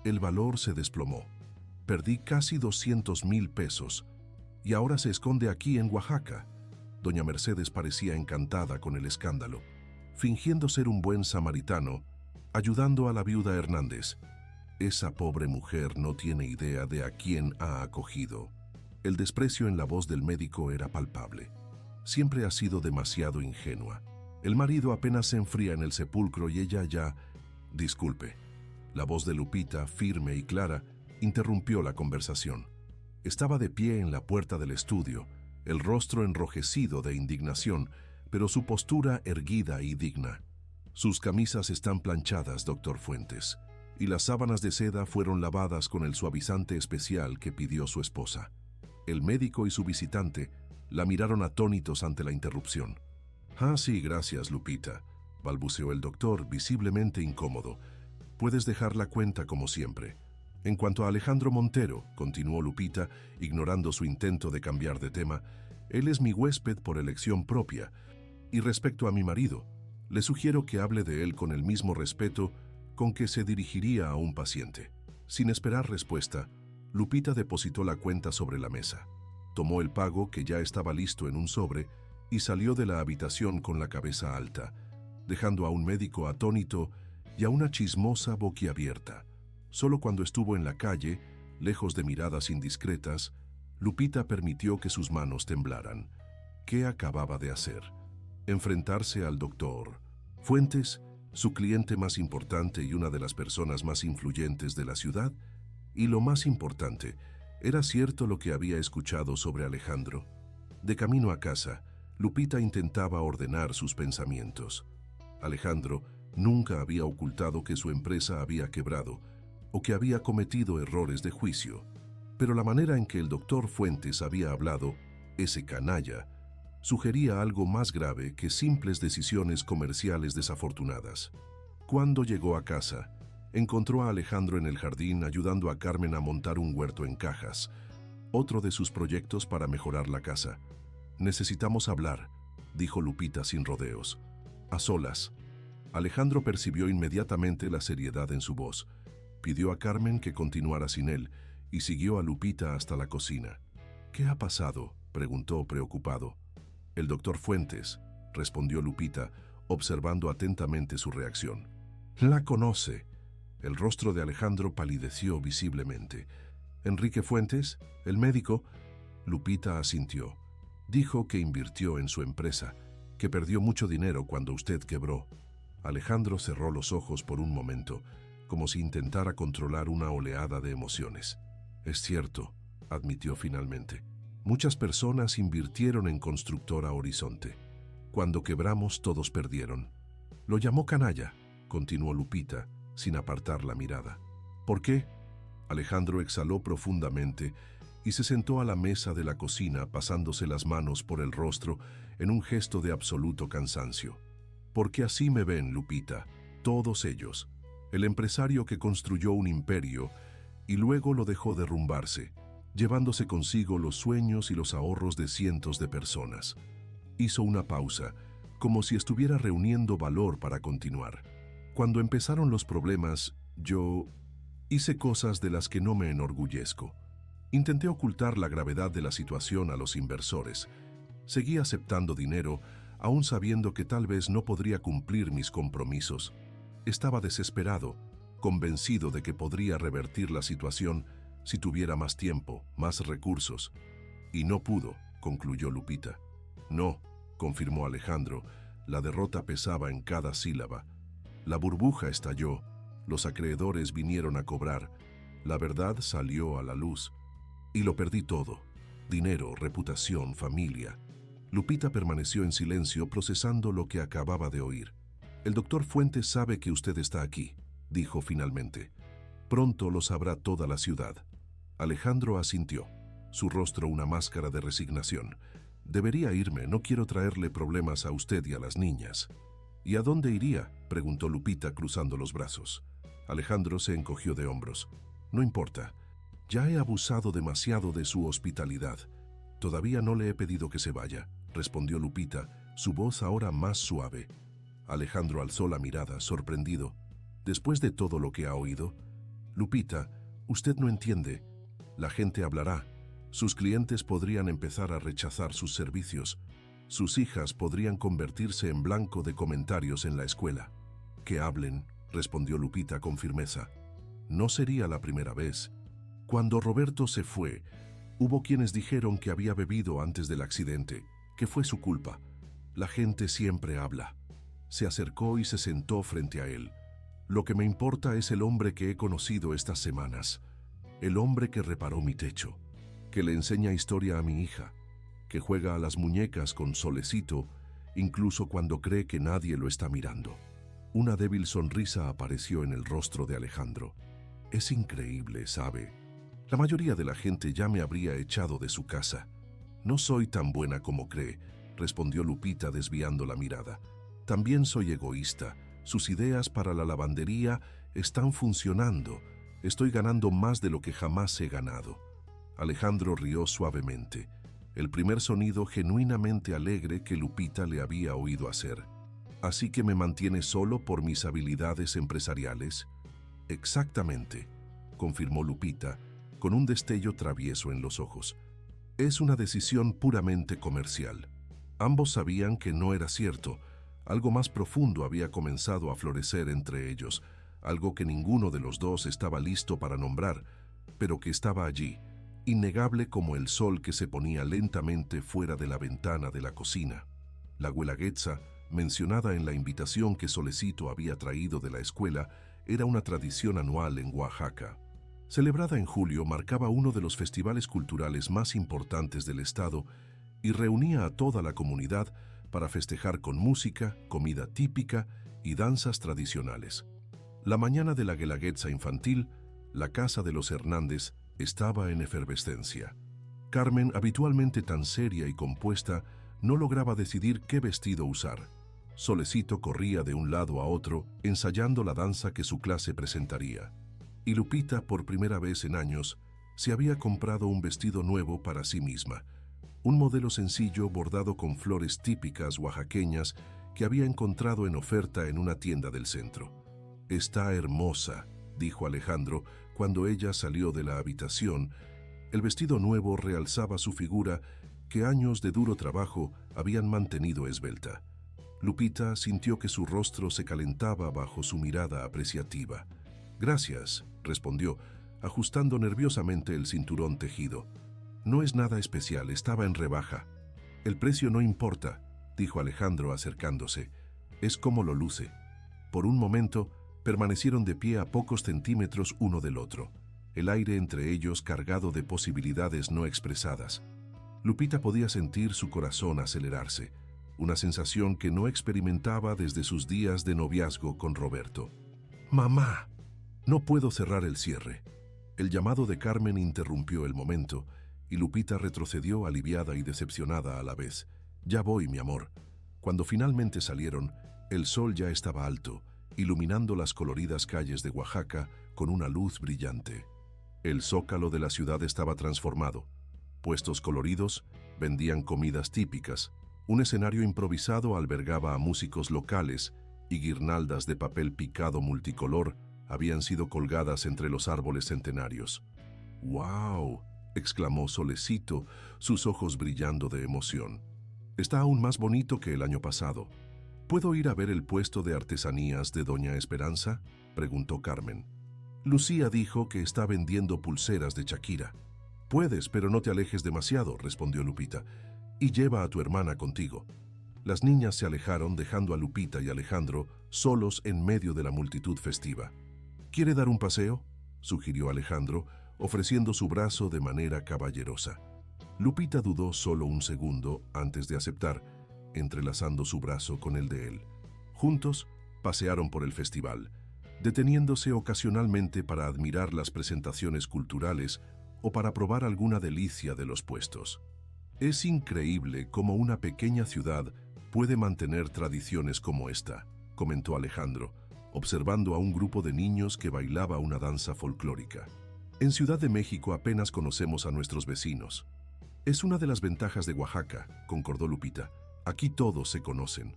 el valor se desplomó. Perdí casi 200,000 pesos y ahora se esconde aquí en Oaxaca. Doña Mercedes parecía encantada con el escándalo, fingiendo ser un buen samaritano, ayudando a la viuda Hernández. Esa pobre mujer no tiene idea de a quién ha acogido. El desprecio en la voz del médico era palpable. Siempre ha sido demasiado ingenua. El marido apenas se enfría en el sepulcro y ella ya... Disculpe. La voz de Lupita, firme y clara, interrumpió la conversación. Estaba de pie en la puerta del estudio, el rostro enrojecido de indignación, pero su postura erguida y digna. Sus camisas están planchadas, doctor Fuentes, y las sábanas de seda fueron lavadas con el suavizante especial que pidió su esposa. El médico y su visitante la miraron atónitos ante la interrupción. «Ah, sí, gracias, Lupita», balbuceó el doctor, visiblemente incómodo. «Puedes dejar la cuenta como siempre». En cuanto a Alejandro Montero, continuó Lupita, ignorando su intento de cambiar de tema, él es mi huésped por elección propia. Y respecto a mi marido, le sugiero que hable de él con el mismo respeto con que se dirigiría a un paciente. Sin esperar respuesta, Lupita depositó la cuenta sobre la mesa, tomó el pago que ya estaba listo en un sobre y salió de la habitación con la cabeza alta, dejando a un médico atónito y a una chismosa boquiabierta. Solo cuando estuvo en la calle, lejos de miradas indiscretas, Lupita permitió que sus manos temblaran. ¿Qué acababa de hacer? Enfrentarse al doctor Fuentes, su cliente más importante y una de las personas más influyentes de la ciudad. Y lo más importante, ¿era cierto lo que había escuchado sobre Alejandro? De camino a casa, Lupita intentaba ordenar sus pensamientos. Alejandro nunca había ocultado que su empresa había quebrado o que había cometido errores de juicio, pero la manera en que el doctor Fuentes había hablado, ese canalla, sugería algo más grave que simples decisiones comerciales desafortunadas. Cuando llegó a casa, encontró a Alejandro en el jardín ayudando a Carmen a montar un huerto en cajas, otro de sus proyectos para mejorar la casa. «Necesitamos hablar», dijo Lupita sin rodeos. A solas. Alejandro percibió inmediatamente la seriedad en su voz. Pidió a Carmen que continuara sin él y siguió a Lupita hasta la cocina. «¿Qué ha pasado?», preguntó preocupado. «El doctor Fuentes», respondió Lupita, observando atentamente su reacción. «La conoce». El rostro de Alejandro palideció visiblemente. «¿Enrique Fuentes? ¿El médico?». Lupita asintió. «Dijo que invirtió en su empresa, que perdió mucho dinero cuando usted quebró». Alejandro cerró los ojos por un momento, como si intentara controlar una oleada de emociones. «Es cierto», admitió finalmente. «Muchas personas invirtieron en Constructora Horizonte. Cuando quebramos, todos perdieron». «Lo llamó canalla», continuó Lupita, sin apartar la mirada. «¿Por qué?». Alejandro exhaló profundamente y se sentó a la mesa de la cocina pasándose las manos por el rostro en un gesto de absoluto cansancio. «Porque así me ven, Lupita, todos ellos. El empresario que construyó un imperio y luego lo dejó derrumbarse, llevándose consigo los sueños y los ahorros de cientos de personas». Hizo una pausa, como si estuviera reuniendo valor para continuar. «Cuando empezaron los problemas, yo hice cosas de las que no me enorgullezco. Intenté ocultar la gravedad de la situación a los inversores. Seguí aceptando dinero, aún sabiendo que tal vez no podría cumplir mis compromisos. Estaba desesperado, convencido de que podría revertir la situación si tuviera más tiempo, más recursos. Y no pudo», concluyó Lupita. «No», confirmó Alejandro, la derrota pesaba en cada sílaba. «La burbuja estalló, los acreedores vinieron a cobrar, la verdad salió a la luz. Y lo perdí todo: dinero, reputación, familia». Lupita permaneció en silencio procesando lo que acababa de oír. «El doctor Fuentes sabe que usted está aquí», dijo finalmente. «Pronto lo sabrá toda la ciudad». Alejandro asintió, su rostro una máscara de resignación. «Debería irme, no quiero traerle problemas a usted y a las niñas». «¿Y a dónde iría?», preguntó Lupita cruzando los brazos. Alejandro se encogió de hombros. «No importa. Ya he abusado demasiado de su hospitalidad. Todavía no le he pedido que se vaya», respondió Lupita, su voz ahora más suave. Alejandro alzó la mirada, sorprendido. «¿Después de todo lo que ha oído?». «Lupita, usted no entiende. La gente hablará. Sus clientes podrían empezar a rechazar sus servicios. Sus hijas podrían convertirse en blanco de comentarios en la escuela». «Que hablen», respondió Lupita con firmeza. «No sería la primera vez. Cuando Roberto se fue, hubo quienes dijeron que había bebido antes del accidente, que fue su culpa. La gente siempre habla». Se acercó y se sentó frente a él. «Lo que me importa es el hombre que he conocido estas semanas. El hombre que reparó mi techo, que le enseña historia a mi hija, que juega a las muñecas con Solecito, incluso cuando cree que nadie lo está mirando». Una débil sonrisa apareció en el rostro de Alejandro. «Es increíble, ¿sabe? La mayoría de la gente ya me habría echado de su casa». «No soy tan buena como cree», respondió Lupita desviando la mirada. «También soy egoísta. Sus ideas para la lavandería están funcionando. Estoy ganando más de lo que jamás he ganado». Alejandro rió suavemente, el primer sonido genuinamente alegre que Lupita le había oído hacer. «¿Así que me mantiene solo por mis habilidades empresariales?». «Exactamente», confirmó Lupita, con un destello travieso en los ojos. «Es una decisión puramente comercial». Ambos sabían que no era cierto. Algo más profundo había comenzado a florecer entre ellos, algo que ninguno de los dos estaba listo para nombrar, pero que estaba allí, innegable como el sol que se ponía lentamente fuera de la ventana de la cocina. La Guelaguetza, mencionada en la invitación que Solecito había traído de la escuela, era una tradición anual en Oaxaca. Celebrada en julio, marcaba uno de los festivales culturales más importantes del estado y reunía a toda la comunidad para festejar con música, comida típica y danzas tradicionales. La mañana de la Guelaguetza infantil, la casa de los Hernández estaba en efervescencia. Carmen, habitualmente tan seria y compuesta, no lograba decidir qué vestido usar. Solecito corría de un lado a otro, ensayando la danza que su clase presentaría. Y Lupita, por primera vez en años, se había comprado un vestido nuevo para sí misma, un modelo sencillo bordado con flores típicas oaxaqueñas que había encontrado en oferta en una tienda del centro. «Está hermosa», dijo Alejandro cuando ella salió de la habitación. El vestido nuevo realzaba su figura que años de duro trabajo habían mantenido esbelta. Lupita sintió que su rostro se calentaba bajo su mirada apreciativa. «Gracias», respondió, ajustando nerviosamente el cinturón tejido. «No es nada especial, estaba en rebaja». «El precio no importa», dijo Alejandro acercándose. «Es como lo luce». Por un momento, permanecieron de pie a pocos centímetros uno del otro, el aire entre ellos cargado de posibilidades no expresadas. Lupita podía sentir su corazón acelerarse, una sensación que no experimentaba desde sus días de noviazgo con Roberto. «Mamá, no puedo cerrar el cierre». El llamado de Carmen interrumpió el momento, y Lupita retrocedió aliviada y decepcionada a la vez. «Ya voy, mi amor». Cuando finalmente salieron, el sol ya estaba alto, iluminando las coloridas calles de Oaxaca con una luz brillante. El zócalo de la ciudad estaba transformado. Puestos coloridos vendían comidas típicas, un escenario improvisado albergaba a músicos locales y guirnaldas de papel picado multicolor habían sido colgadas entre los árboles centenarios. «¡Wow!», exclamó Solecito, sus ojos brillando de emoción. «Está aún más bonito que el año pasado». «¿Puedo ir a ver el puesto de artesanías de Doña Esperanza?», preguntó Carmen. «Lucía dijo que está vendiendo pulseras de Shakira». «Puedes, pero no te alejes demasiado», respondió Lupita, «y lleva a tu hermana contigo». Las niñas se alejaron dejando a Lupita y Alejandro solos en medio de la multitud festiva. «¿Quiere dar un paseo?», sugirió Alejandro, ofreciendo su brazo de manera caballerosa. Lupita dudó solo un segundo antes de aceptar, entrelazando su brazo con el de él. Juntos pasearon por el festival, deteniéndose ocasionalmente para admirar las presentaciones culturales o para probar alguna delicia de los puestos. «Es increíble cómo una pequeña ciudad puede mantener tradiciones como esta», comentó Alejandro, observando a un grupo de niños que bailaba una danza folclórica. «En Ciudad de México apenas conocemos a nuestros vecinos». «Es una de las ventajas de Oaxaca», concordó Lupita. «Aquí todos se conocen».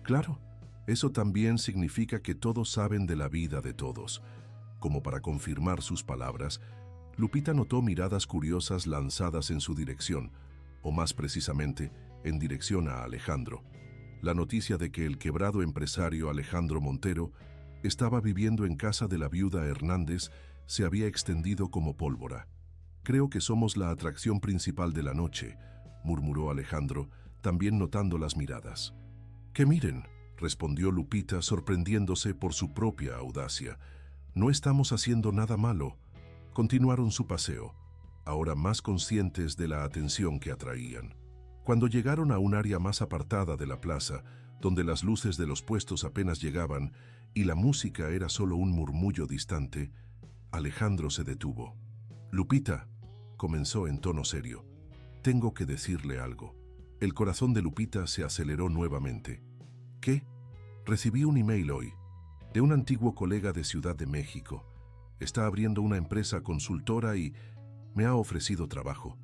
«Claro, eso también significa que todos saben de la vida de todos». Como para confirmar sus palabras, Lupita notó miradas curiosas lanzadas en su dirección, o más precisamente, en dirección a Alejandro. La noticia de que el quebrado empresario Alejandro Montero estaba viviendo en casa de la viuda Hernández se había extendido como pólvora. «Creo que somos la atracción principal de la noche», murmuró Alejandro, también notando las miradas. «Que miren», respondió Lupita, sorprendiéndose por su propia audacia. «No estamos haciendo nada malo». Continuaron su paseo, ahora más conscientes de la atención que atraían. Cuando llegaron a un área más apartada de la plaza, donde las luces de los puestos apenas llegaban y la música era solo un murmullo distante, Alejandro se detuvo. «Lupita», comenzó en tono serio, «tengo que decirle algo». El corazón de Lupita se aceleró nuevamente. «¿Qué?». «Recibí un email hoy, de un antiguo colega de Ciudad de México. Está abriendo una empresa consultora y me ha ofrecido trabajo».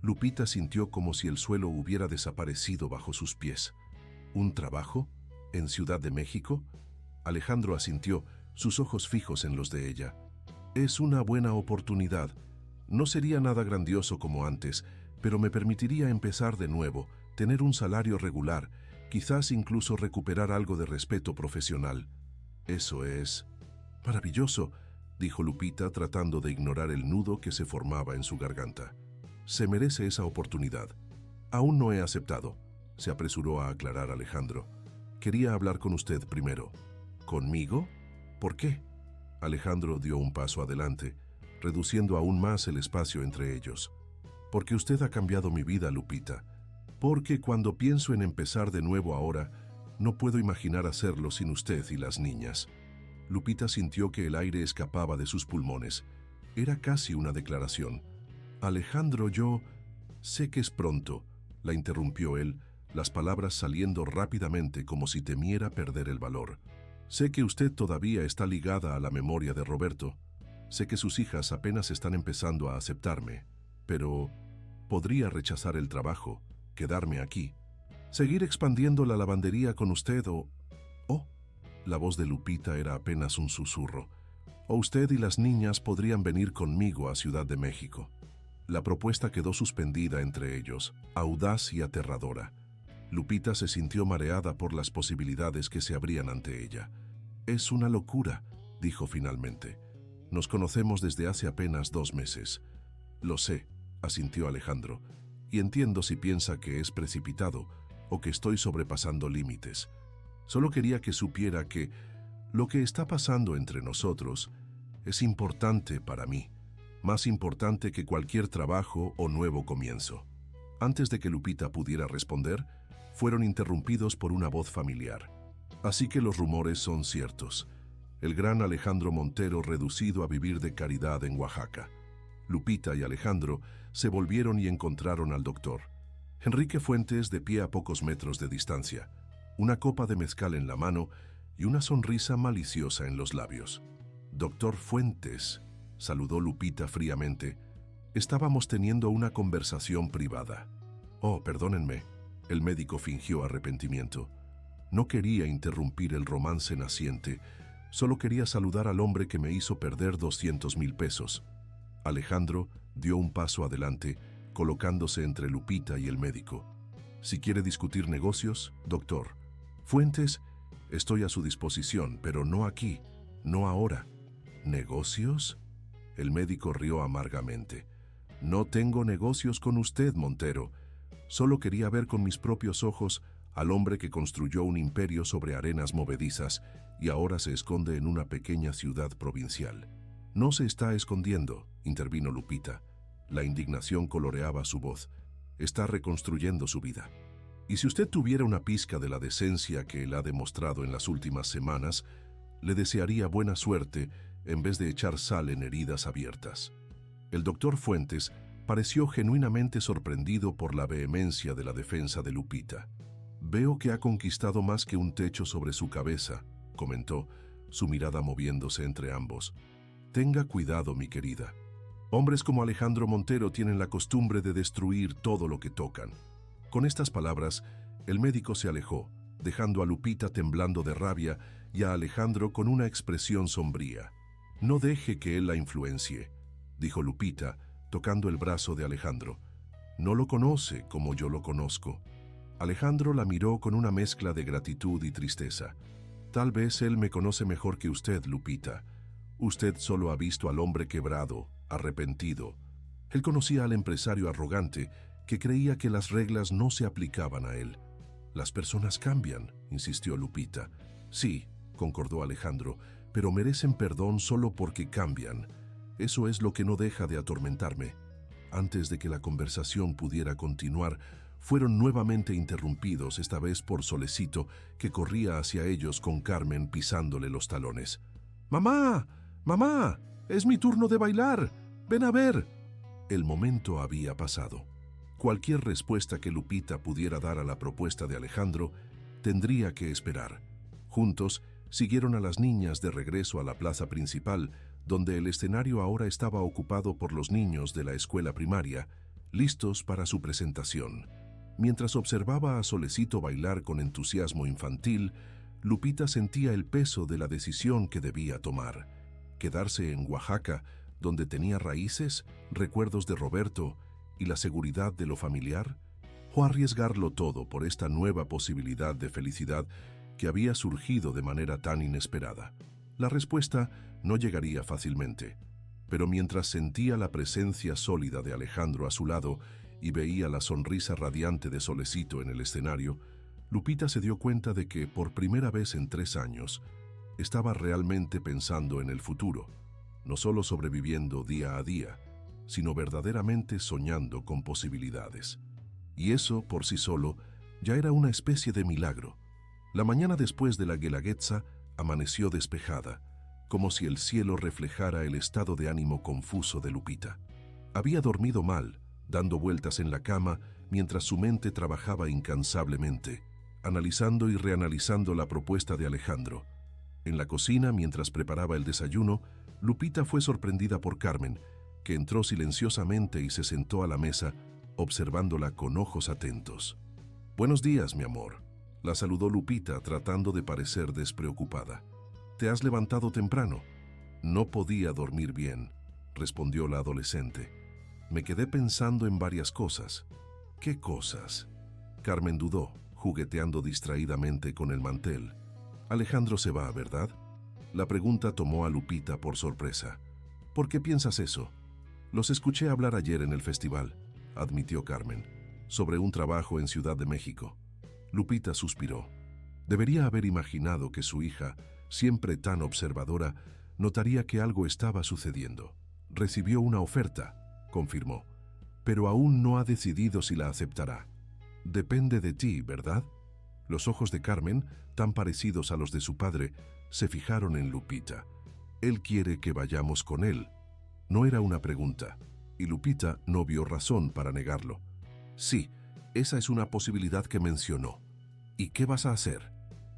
Lupita sintió como si el suelo hubiera desaparecido bajo sus pies. «¿Un trabajo? ¿En Ciudad de México?». Alejandro asintió, sus ojos fijos en los de ella. «Es una buena oportunidad. No sería nada grandioso como antes, pero me permitiría empezar de nuevo, tener un salario regular, quizás incluso recuperar algo de respeto profesional». «Eso es maravilloso», dijo Lupita tratando de ignorar el nudo que se formaba en su garganta. Se merece esa oportunidad. Aún no he aceptado, se apresuró a aclarar Alejandro. Quería hablar con usted primero. ¿Conmigo? ¿Por qué? Alejandro dio un paso adelante, reduciendo aún más el espacio entre ellos. Porque usted ha cambiado mi vida, Lupita. Porque cuando pienso en empezar de nuevo ahora, no puedo imaginar hacerlo sin usted y las niñas. Lupita sintió que el aire escapaba de sus pulmones. Era casi una declaración. Alejandro, yo... Sé que es pronto, la interrumpió él, las palabras saliendo rápidamente como si temiera perder el valor. Sé que usted todavía está ligada a la memoria de Roberto. Sé que sus hijas apenas están empezando a aceptarme, pero podría rechazar el trabajo, quedarme aquí, seguir expandiendo la lavandería con usted o... Oh, la voz de Lupita era apenas un susurro. O usted y las niñas podrían venir conmigo a Ciudad de México. La propuesta quedó suspendida entre ellos, audaz y aterradora. Lupita se sintió mareada por las posibilidades que se abrían ante ella. Es una locura, dijo finalmente. Nos conocemos desde hace apenas 2 meses. Lo sé, asintió Alejandro, y entiendo si piensa que es precipitado o que estoy sobrepasando límites. Solo quería que supiera que lo que está pasando entre nosotros es importante para mí, más importante que cualquier trabajo o nuevo comienzo. Antes de que Lupita pudiera responder, fueron interrumpidos por una voz familiar. Así que los rumores son ciertos. El gran Alejandro Montero reducido a vivir de caridad en Oaxaca. Lupita y Alejandro se volvieron y encontraron al doctor. Enrique Fuentes de pie a pocos metros de distancia, una copa de mezcal en la mano y una sonrisa maliciosa en los labios. Doctor Fuentes, saludó Lupita fríamente. Estábamos teniendo una conversación privada. Oh, perdónenme. El médico fingió arrepentimiento. No quería interrumpir el romance naciente, solo quería saludar al hombre que me hizo perder 200,000 pesos. Alejandro dio un paso adelante, colocándose entre Lupita y el médico. Si quiere discutir negocios, doctor. Fuentes, estoy a su disposición, pero no aquí, no ahora. ¿Negocios? El médico rió amargamente. No tengo negocios con usted, Montero. Solo quería ver con mis propios ojos al hombre que construyó un imperio sobre arenas movedizas y ahora se esconde en una pequeña ciudad provincial. No se está escondiendo, intervino Lupita. La indignación coloreaba su voz. Está reconstruyendo su vida. Y si usted tuviera una pizca de la decencia que él ha demostrado en las últimas semanas, le desearía buena suerte en vez de echar sal en heridas abiertas. El doctor Fuentes pareció genuinamente sorprendido por la vehemencia de la defensa de Lupita. Veo que ha conquistado más que un techo sobre su cabeza, comentó, su mirada moviéndose entre ambos. Tenga cuidado, mi querida. Hombres como Alejandro Montero tienen la costumbre de destruir todo lo que tocan. Con estas palabras, el médico se alejó, dejando a Lupita temblando de rabia y a Alejandro con una expresión sombría. No deje que él la influencie, dijo Lupita, tocando el brazo de Alejandro. No lo conoce como yo lo conozco. Alejandro la miró con una mezcla de gratitud y tristeza. Tal vez él me conoce mejor que usted, Lupita. Usted solo ha visto al hombre quebrado, arrepentido. Él conocía al empresario arrogante que creía que las reglas no se aplicaban a él. Las personas cambian, insistió Lupita. Sí, concordó Alejandro, pero merecen perdón solo porque cambian. Eso es lo que no deja de atormentarme. Antes de que la conversación pudiera continuar, fueron nuevamente interrumpidos, esta vez por Solecito, que corría hacia ellos con Carmen pisándole los talones. ¡Mamá! ¡Mamá! ¡Es mi turno de bailar! ¡Ven a ver! El momento había pasado. Cualquier respuesta que Lupita pudiera dar a la propuesta de Alejandro tendría que esperar. Juntos, siguieron a las niñas de regreso a la plaza principal, donde el escenario ahora estaba ocupado por los niños de la escuela primaria, listos para su presentación. Mientras observaba a Solecito bailar con entusiasmo infantil, Lupita sentía el peso de la decisión que debía tomar. Quedarse en Oaxaca, donde tenía raíces, recuerdos de Roberto y la seguridad de lo familiar, o arriesgarlo todo por esta nueva posibilidad de felicidad que había surgido de manera tan inesperada. La respuesta no llegaría fácilmente. Pero mientras sentía la presencia sólida de Alejandro a su lado y veía la sonrisa radiante de Solecito en el escenario, Lupita se dio cuenta de que, por primera vez en 3 años, estaba realmente pensando en el futuro, no solo sobreviviendo día a día, sino verdaderamente soñando con posibilidades. Y eso, por sí solo, ya era una especie de milagro. La mañana después de la Guelaguetza amaneció despejada, como si el cielo reflejara el estado de ánimo confuso de Lupita. Había dormido mal, dando vueltas en la cama mientras su mente trabajaba incansablemente, analizando y reanalizando la propuesta de Alejandro. En la cocina, mientras preparaba el desayuno, Lupita fue sorprendida por Carmen, que entró silenciosamente y se sentó a la mesa, observándola con ojos atentos. «Buenos días, mi amor», la saludó Lupita, tratando de parecer despreocupada. «¿Te has levantado temprano?» «No podía dormir bien», respondió la adolescente. «Me quedé pensando en varias cosas». «¿Qué cosas?». Carmen dudó, jugueteando distraídamente con el mantel. «Alejandro se va, ¿verdad?». La pregunta tomó a Lupita por sorpresa. «¿Por qué piensas eso?». «Los escuché hablar ayer en el festival», admitió Carmen, «sobre un trabajo en Ciudad de México». Lupita suspiró. Debería haber imaginado que su hija, siempre tan observadora, notaría que algo estaba sucediendo. «Recibió una oferta», confirmó, «pero aún no ha decidido si la aceptará». «Depende de ti, ¿verdad?». Los ojos de Carmen, tan parecidos a los de su padre, se fijaron en Lupita. «Él quiere que vayamos con él». No era una pregunta, y Lupita no vio razón para negarlo. «Sí, esa es una posibilidad que mencionó». «¿Y qué vas a hacer?».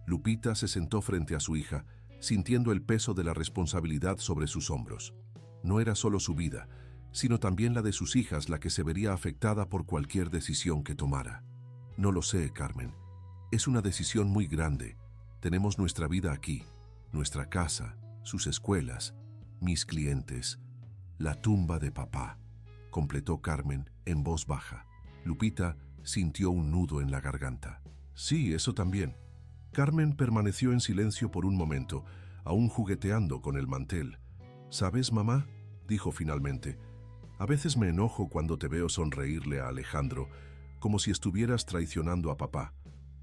Lupita se sentó frente a su hija, sintiendo el peso de la responsabilidad sobre sus hombros. No era solo su vida, sino también la de sus hijas la que se vería afectada por cualquier decisión que tomara. «No lo sé, Carmen. Es una decisión muy grande. Tenemos nuestra vida aquí, nuestra casa, sus escuelas, mis clientes, la tumba de papá», completó Carmen en voz baja. Lupita sintió un nudo en la garganta. «Sí, eso también». Carmen permaneció en silencio por un momento, aún jugueteando con el mantel. «¿Sabes, mamá?», dijo finalmente, «a veces me enojo cuando te veo sonreírle a Alejandro, como si estuvieras traicionando a papá».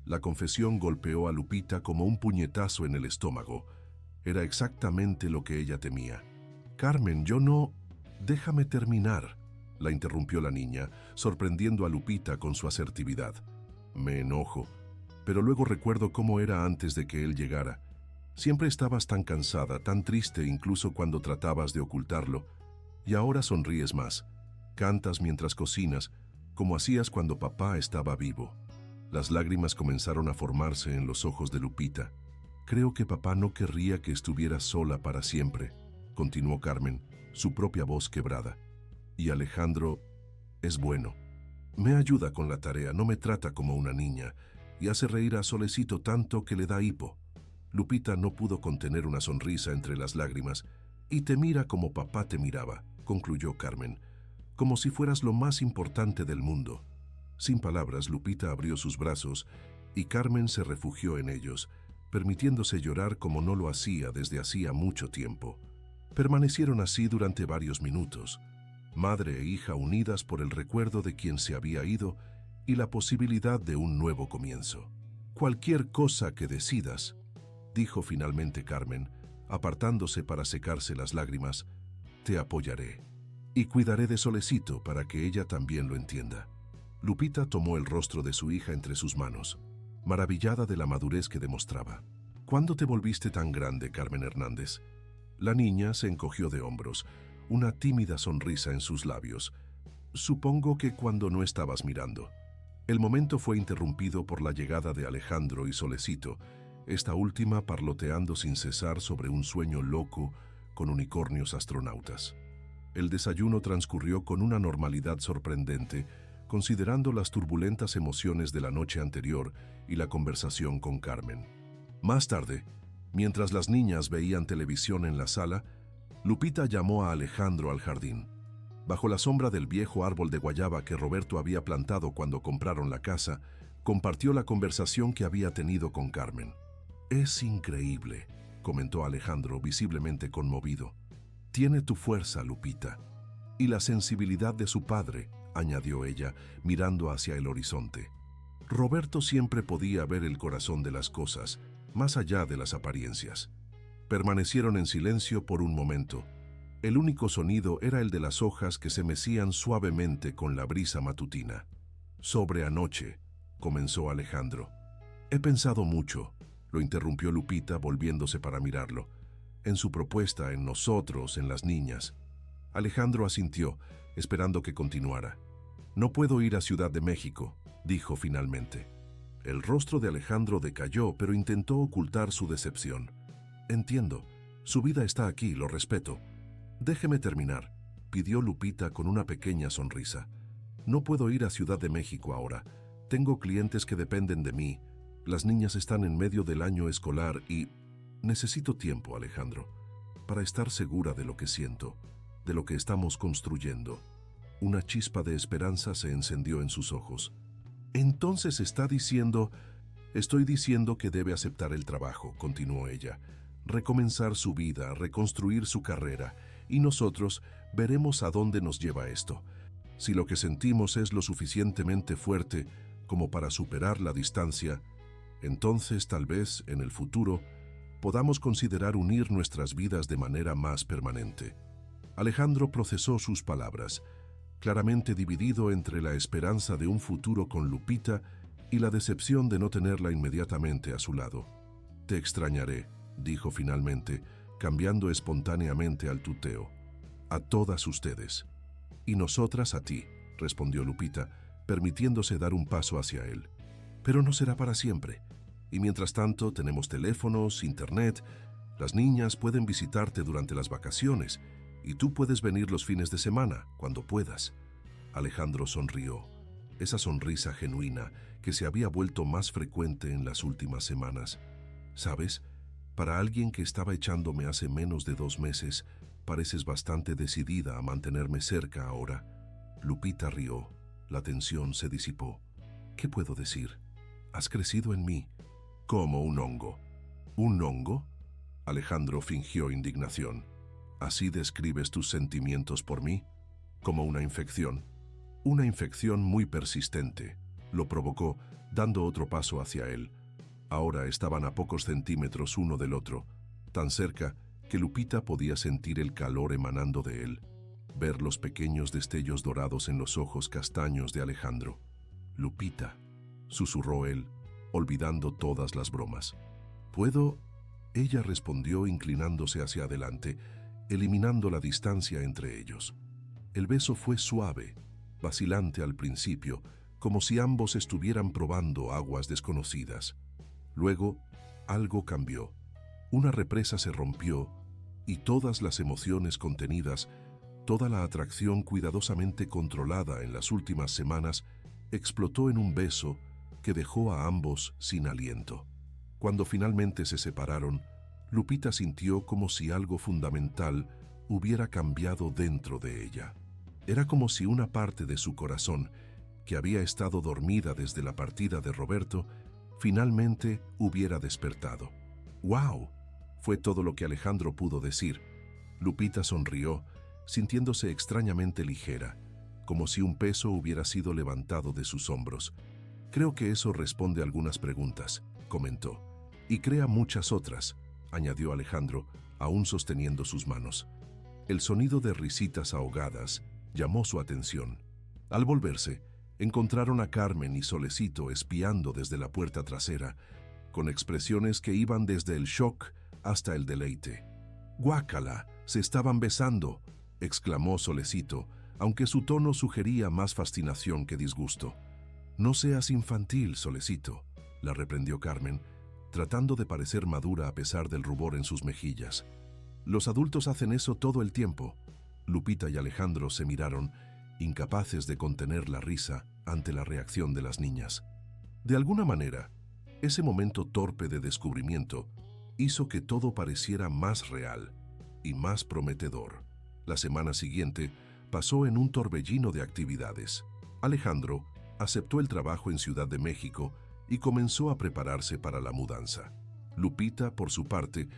La confesión golpeó a Lupita como un puñetazo en el estómago. Era exactamente lo que ella temía. «Carmen, yo no...». «Déjame terminar», la interrumpió la niña, sorprendiendo a Lupita con su asertividad. «Me enojo, pero luego recuerdo cómo era antes de que él llegara. Siempre estabas tan cansada, tan triste incluso cuando tratabas de ocultarlo. Y ahora sonríes más. Cantas mientras cocinas, como hacías cuando papá estaba vivo». Las lágrimas comenzaron a formarse en los ojos de Lupita. «Creo que papá no querría que estuvieras sola para siempre», continuó Carmen, su propia voz quebrada. «Y Alejandro es bueno. Me ayuda con la tarea, no me trata como una niña, y hace reír a Solecito tanto que le da hipo». Lupita no pudo contener una sonrisa entre las lágrimas. «Y te mira como papá te miraba», concluyó Carmen, «como si fueras lo más importante del mundo». Sin palabras, Lupita abrió sus brazos y Carmen se refugió en ellos, permitiéndose llorar como no lo hacía desde hacía mucho tiempo. Permanecieron así durante varios minutos, madre e hija unidas por el recuerdo de quien se había ido y la posibilidad de un nuevo comienzo. «Cualquier cosa que decidas», dijo finalmente Carmen, apartándose para secarse las lágrimas, «te apoyaré y cuidaré de Solecito para que ella también lo entienda». Lupita tomó el rostro de su hija entre sus manos, maravillada de la madurez que demostraba. «¿Cuándo te volviste tan grande, Carmen Hernández?». La niña se encogió de hombros, una tímida sonrisa en sus labios. «Supongo que cuando no estabas mirando». El momento fue interrumpido por la llegada de Alejandro y Solecito, esta última parloteando sin cesar sobre un sueño loco con unicornios astronautas. El desayuno transcurrió con una normalidad sorprendente, considerando las turbulentas emociones de la noche anterior y la conversación con Carmen. Más tarde, mientras las niñas veían televisión en la sala, Lupita llamó a Alejandro al jardín. Bajo la sombra del viejo árbol de guayaba que Roberto había plantado cuando compraron la casa, compartió la conversación que había tenido con Carmen. «Es increíble», comentó Alejandro, visiblemente conmovido. Tiene tu fuerza, Lupita, y la sensibilidad de su padre, añadió ella, mirando hacia el horizonte. Roberto siempre podía ver el corazón de las cosas, más allá de las apariencias. Permanecieron en silencio por un momento. El único sonido era el de las hojas que se mecían suavemente con la brisa matutina. Sobre anoche, comenzó Alejandro. He pensado mucho, lo interrumpió Lupita volviéndose para mirarlo. En su propuesta, en nosotros, en las niñas. Alejandro asintió, esperando que continuara. No puedo ir a Ciudad de México, dijo finalmente. El rostro de Alejandro decayó, pero intentó ocultar su decepción. Entiendo, su vida está aquí, lo respeto. Déjeme terminar, pidió Lupita con una pequeña sonrisa. No puedo ir a Ciudad de México ahora. Tengo clientes que dependen de mí. Las niñas están en medio del año escolar y... Necesito tiempo, Alejandro, para estar segura de lo que siento, de lo que estamos construyendo. Una chispa de esperanza se encendió en sus ojos. Entonces está diciendo... Estoy diciendo que debe aceptar el trabajo, continuó ella. Recomenzar su vida, reconstruir su carrera, y nosotros veremos a dónde nos lleva esto. Si lo que sentimos es lo suficientemente fuerte como para superar la distancia, entonces tal vez, en el futuro, podamos considerar unir nuestras vidas de manera más permanente. Alejandro procesó sus palabras, claramente dividido entre la esperanza de un futuro con Lupita y la decepción de no tenerla inmediatamente a su lado. Te extrañaré, dijo finalmente, cambiando espontáneamente al tuteo. A todas ustedes. Y nosotras a ti, respondió Lupita, permitiéndose dar un paso hacia él. Pero no será para siempre. Y mientras tanto tenemos teléfonos, internet, las niñas pueden visitarte durante las vacaciones y tú puedes venir los fines de semana, cuando puedas. Alejandro sonrió, esa sonrisa genuina que se había vuelto más frecuente en las últimas semanas. ¿Sabes? Para alguien que estaba echándome hace menos de 2 meses, pareces bastante decidida a mantenerme cerca ahora. Lupita rió, la tensión se disipó. ¿Qué puedo decir? Has crecido en mí. Como un hongo. ¿Un hongo? Alejandro fingió indignación. ¿Así describes tus sentimientos por mí? Como una infección. Una infección muy persistente. Lo provocó, dando otro paso hacia él. Ahora estaban a pocos centímetros uno del otro, tan cerca que Lupita podía sentir el calor emanando de él, ver los pequeños destellos dorados en los ojos castaños de Alejandro. Lupita, susurró él, olvidando todas las bromas. ¿Puedo? Ella respondió inclinándose hacia adelante, eliminando la distancia entre ellos. El beso fue suave, vacilante al principio, como si ambos estuvieran probando aguas desconocidas. Luego, algo cambió. Una represa se rompió y todas las emociones contenidas, toda la atracción cuidadosamente controlada en las últimas semanas, explotó en un beso que dejó a ambos sin aliento. Cuando finalmente se separaron, Lupita sintió como si algo fundamental hubiera cambiado dentro de ella. Era como si una parte de su corazón, que había estado dormida desde la partida de Roberto, finalmente hubiera despertado. ¡Wow! Fue todo lo que Alejandro pudo decir. Lupita sonrió, sintiéndose extrañamente ligera, como si un peso hubiera sido levantado de sus hombros. Creo que eso responde a algunas preguntas, comentó. Y crea muchas otras, añadió Alejandro, aún sosteniendo sus manos. El sonido de risitas ahogadas llamó su atención. Al volverse, encontraron a Carmen y Solecito espiando desde la puerta trasera, con expresiones que iban desde el shock hasta el deleite. «¡Guácala! ¡Se estaban besando!», exclamó Solecito, aunque su tono sugería más fascinación que disgusto. «No seas infantil, Solecito», la reprendió Carmen, tratando de parecer madura a pesar del rubor en sus mejillas. «Los adultos hacen eso todo el tiempo». Lupita y Alejandro se miraron, incapaces de contener la risa ante la reacción de las niñas. De alguna manera, ese momento torpe de descubrimiento hizo que todo pareciera más real y más prometedor. La semana siguiente pasó en un torbellino de actividades. Alejandro aceptó el trabajo en Ciudad de México y comenzó a prepararse para la mudanza. Lupita, por su parte,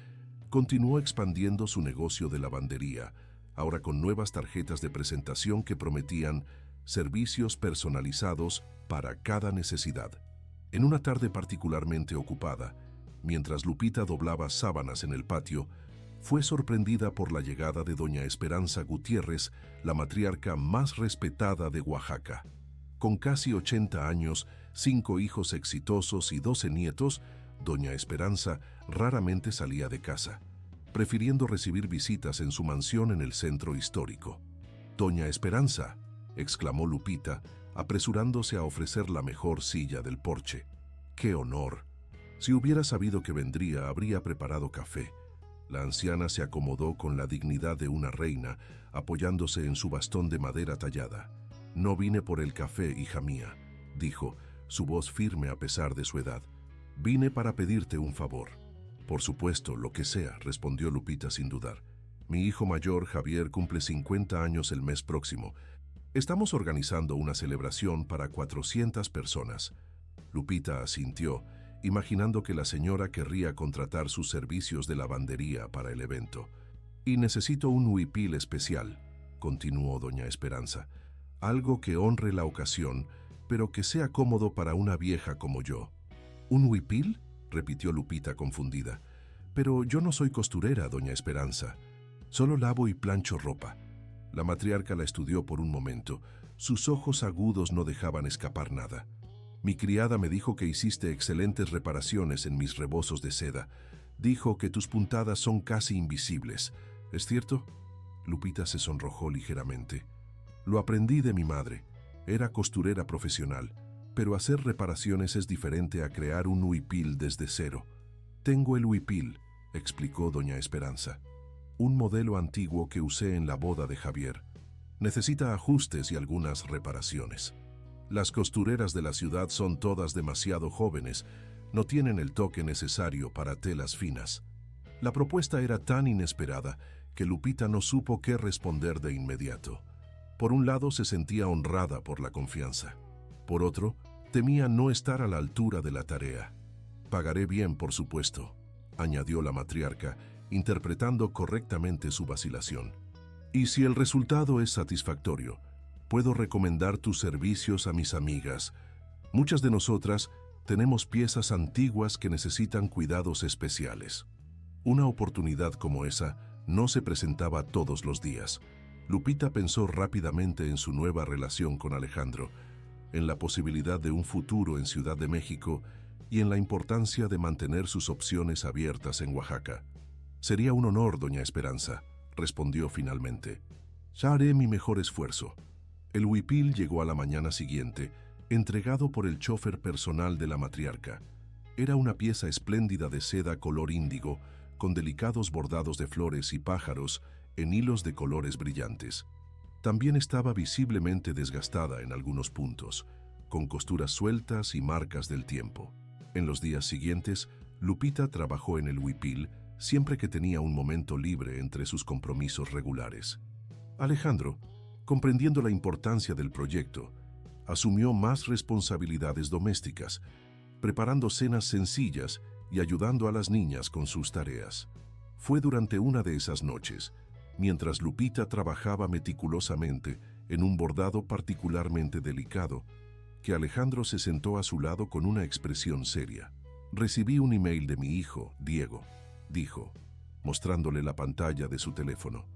continuó expandiendo su negocio de lavandería, ahora con nuevas tarjetas de presentación que prometían servicios personalizados para cada necesidad. En una tarde particularmente ocupada, mientras Lupita doblaba sábanas en el patio, fue sorprendida por la llegada de doña Esperanza Gutiérrez, la matriarca más respetada de Oaxaca. Con casi 80 años, 5 hijos exitosos y 12 nietos, doña Esperanza raramente salía de casa, prefiriendo recibir visitas en su mansión en el centro histórico. «Doña Esperanza», exclamó Lupita, apresurándose a ofrecer la mejor silla del porche. ¡Qué honor! Si hubiera sabido que vendría, habría preparado café. La anciana se acomodó con la dignidad de una reina, apoyándose en su bastón de madera tallada. «No vine por el café, hija mía», dijo, su voz firme a pesar de su edad. «Vine para pedirte un favor». «Por supuesto, lo que sea», respondió Lupita sin dudar. «Mi hijo mayor, Javier, cumple 50 años el mes próximo. Estamos organizando una celebración para 400 personas». Lupita asintió, imaginando que la señora querría contratar sus servicios de lavandería para el evento. «Y necesito un huipil especial», continuó doña Esperanza. «Algo que honre la ocasión, pero que sea cómodo para una vieja como yo». «¿Un huipil?», repitió Lupita confundida. «Pero yo no soy costurera, doña Esperanza. Solo lavo y plancho ropa». La matriarca la estudió por un momento. Sus ojos agudos no dejaban escapar nada. «Mi criada me dijo que hiciste excelentes reparaciones en mis rebozos de seda. Dijo que tus puntadas son casi invisibles. ¿Es cierto?». Lupita se sonrojó ligeramente. «Lo aprendí de mi madre. Era costurera profesional, pero hacer reparaciones es diferente a crear un huipil desde cero». «Tengo el huipil», explicó doña Esperanza. «Un modelo antiguo que usé en la boda de Javier. Necesita ajustes y algunas reparaciones. Las costureras de la ciudad son todas demasiado jóvenes, no tienen el toque necesario para telas finas». La propuesta era tan inesperada que Lupita no supo qué responder de inmediato. Por un lado se sentía honrada por la confianza. Por otro, temía no estar a la altura de la tarea. «Pagaré bien, por supuesto», añadió la matriarca, interpretando correctamente su vacilación. «Y si el resultado es satisfactorio, puedo recomendar tus servicios a mis amigas. Muchas de nosotras tenemos piezas antiguas que necesitan cuidados especiales». Una oportunidad como esa no se presentaba todos los días. Lupita pensó rápidamente en su nueva relación con Alejandro, en la posibilidad de un futuro en Ciudad de México y en la importancia de mantener sus opciones abiertas en Oaxaca. «Sería un honor, doña Esperanza», respondió finalmente. «Ya haré mi mejor esfuerzo». El huipil llegó a la mañana siguiente, entregado por el chofer personal de la matriarca. Era una pieza espléndida de seda color índigo, con delicados bordados de flores y pájaros en hilos de colores brillantes. También estaba visiblemente desgastada en algunos puntos, con costuras sueltas y marcas del tiempo. En los días siguientes, Lupita trabajó en el huipil siempre que tenía un momento libre entre sus compromisos regulares. Alejandro, comprendiendo la importancia del proyecto, asumió más responsabilidades domésticas, preparando cenas sencillas y ayudando a las niñas con sus tareas. Fue durante una de esas noches, mientras Lupita trabajaba meticulosamente en un bordado particularmente delicado, que Alejandro se sentó a su lado con una expresión seria. «Recibí un email de mi hijo, Diego», dijo, mostrándole la pantalla de su teléfono.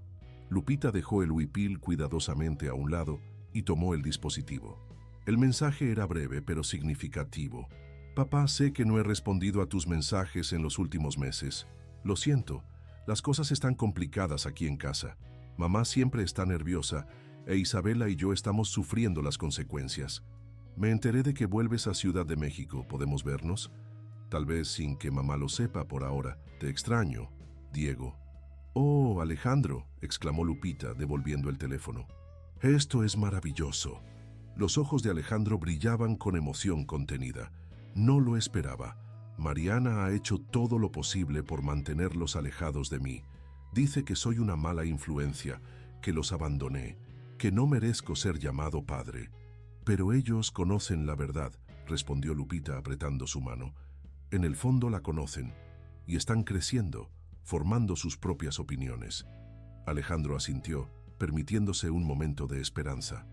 Lupita dejó el huipil cuidadosamente a un lado y tomó el dispositivo. El mensaje era breve pero significativo. «Papá, sé que no he respondido a tus mensajes en los últimos meses. Lo siento, las cosas están complicadas aquí en casa. Mamá siempre está nerviosa e Isabela y yo estamos sufriendo las consecuencias. Me enteré de que vuelves a Ciudad de México. ¿Podemos vernos? Tal vez sin que mamá lo sepa por ahora. Te extraño, Diego». «Oh, Alejandro», exclamó Lupita, devolviendo el teléfono. «Esto es maravilloso». Los ojos de Alejandro brillaban con emoción contenida. «No lo esperaba. Mariana ha hecho todo lo posible por mantenerlos alejados de mí. Dice que soy una mala influencia, que los abandoné, que no merezco ser llamado padre. Pero ellos conocen la verdad», respondió Lupita apretando su mano. «En el fondo la conocen y están creciendo, formando sus propias opiniones. Alejandro asintió, permitiéndose un momento de esperanza.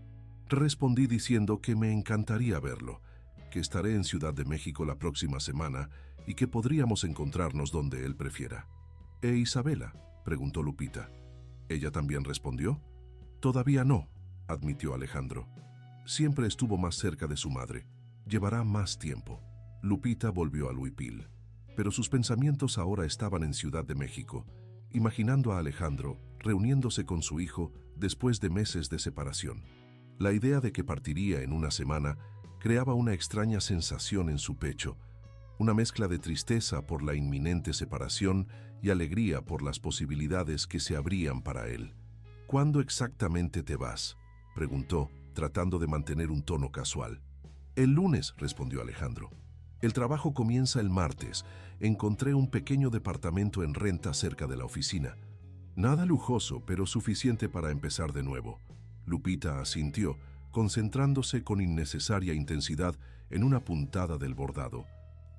Respondí diciendo que me encantaría verlo, que estaré en Ciudad de México la próxima semana y que podríamos encontrarnos donde él prefiera. ¿E Isabela?, preguntó Lupita. ¿Ella también respondió? Todavía no, admitió Alejandro. Siempre estuvo más cerca de su madre. Llevará más tiempo. Lupita volvió al huipil, pero sus pensamientos ahora estaban en Ciudad de México, imaginando a Alejandro reuniéndose con su hijo después de meses de separación. La idea de que partiría en una semana creaba una extraña sensación en su pecho, una mezcla de tristeza por la inminente separación y alegría por las posibilidades que se abrían para él. ¿Cuándo exactamente te vas?, preguntó, tratando de mantener un tono casual. El lunes, respondió Alejandro. El trabajo comienza el martes. Encontré un pequeño departamento en renta cerca de la oficina. Nada lujoso, pero suficiente para empezar de nuevo. Lupita asintió, concentrándose con innecesaria intensidad en una puntada del bordado.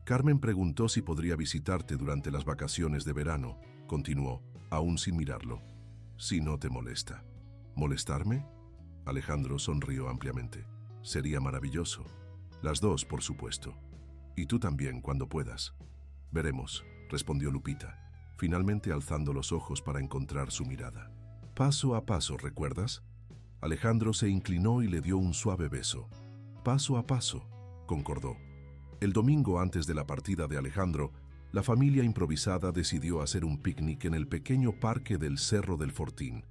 Carmen preguntó si podría visitarte durante las vacaciones de verano. Continuó, aún sin mirarlo. Si no te molesta. ¿Molestarme? Alejandro sonrió ampliamente. Sería maravilloso. Las dos, por supuesto. Y tú también, cuando puedas. Veremos, respondió Lupita, finalmente alzando los ojos para encontrar su mirada. Paso a paso, ¿recuerdas? Alejandro se inclinó y le dio un suave beso. Paso a paso, concordó. El domingo antes de la partida de Alejandro, la familia improvisada decidió hacer un picnic en el pequeño parque del Cerro del Fortín.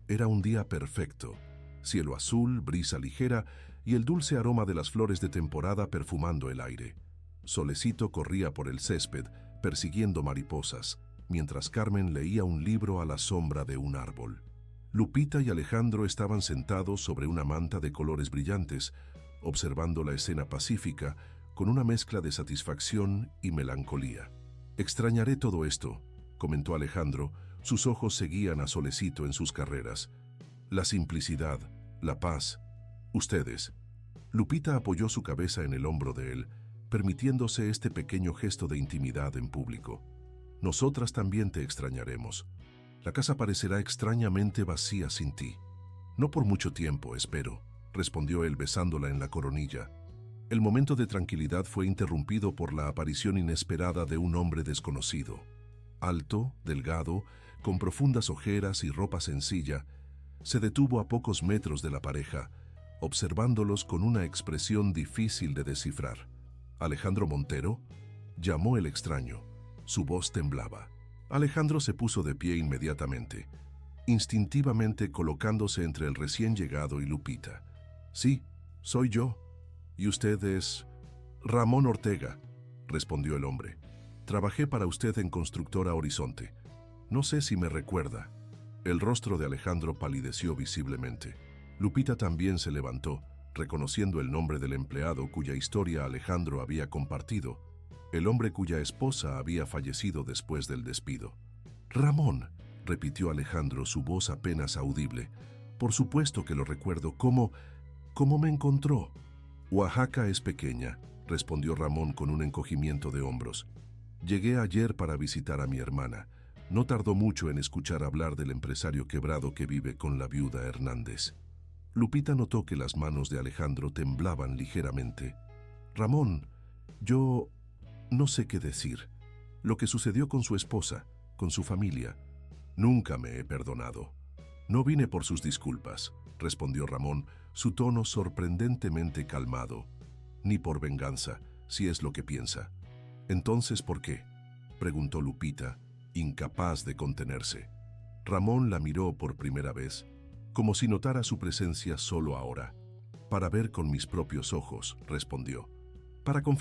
Era un día perfecto. Cielo azul, brisa ligera y el dulce aroma de las flores de temporada perfumando el aire. Solecito corría por el césped, persiguiendo mariposas, mientras Carmen leía un libro a la sombra de un árbol. Lupita y Alejandro estaban sentados sobre una manta de colores brillantes, observando la escena pacífica con una mezcla de satisfacción y melancolía. Extrañaré todo esto, comentó Alejandro, sus ojos seguían a Solecito en sus carreras. La simplicidad, la paz, ustedes. Lupita apoyó su cabeza en el hombro de él, permitiéndose este pequeño gesto de intimidad en público. Nosotras también te extrañaremos. La casa parecerá extrañamente vacía sin ti. No por mucho tiempo, espero, respondió él besándola en la coronilla. El momento de tranquilidad fue interrumpido por la aparición inesperada de un hombre desconocido. Alto, delgado, con profundas ojeras y ropa sencilla, se detuvo a pocos metros de la pareja, observándolos con una expresión difícil de descifrar. «¿Alejandro Montero?», llamó el extraño. Su voz temblaba. Alejandro se puso de pie inmediatamente, instintivamente colocándose entre el recién llegado y Lupita. «Sí, soy yo. ¿Y usted es...?» «Ramón Ortega», respondió el hombre. «Trabajé para usted en Constructora Horizonte. No sé si me recuerda». El rostro de Alejandro palideció visiblemente. Lupita también se levantó, reconociendo el nombre del empleado cuya historia Alejandro había compartido, el hombre cuya esposa había fallecido después del despido. «Ramón», repitió Alejandro, su voz apenas audible. «Por supuesto que lo recuerdo. ¿Cómo me encontró?» «Oaxaca es pequeña», respondió Ramón con un encogimiento de hombros. «Llegué ayer para visitar a mi hermana. No tardó mucho en escuchar hablar del empresario quebrado que vive con la viuda Hernández». Lupita notó que las manos de Alejandro temblaban ligeramente. «Ramón, yo no sé qué decir. Lo que sucedió con su esposa, con su familia, nunca me he perdonado». «No vine por sus disculpas», respondió Ramón, su tono sorprendentemente calmado. «Ni por venganza, si es lo que piensa». «Entonces, ¿por qué?», preguntó Lupita, incapaz de contenerse. Ramón la miró por primera vez, como si notara su presencia solo ahora. «Para ver con mis propios ojos», respondió. «Para confirmar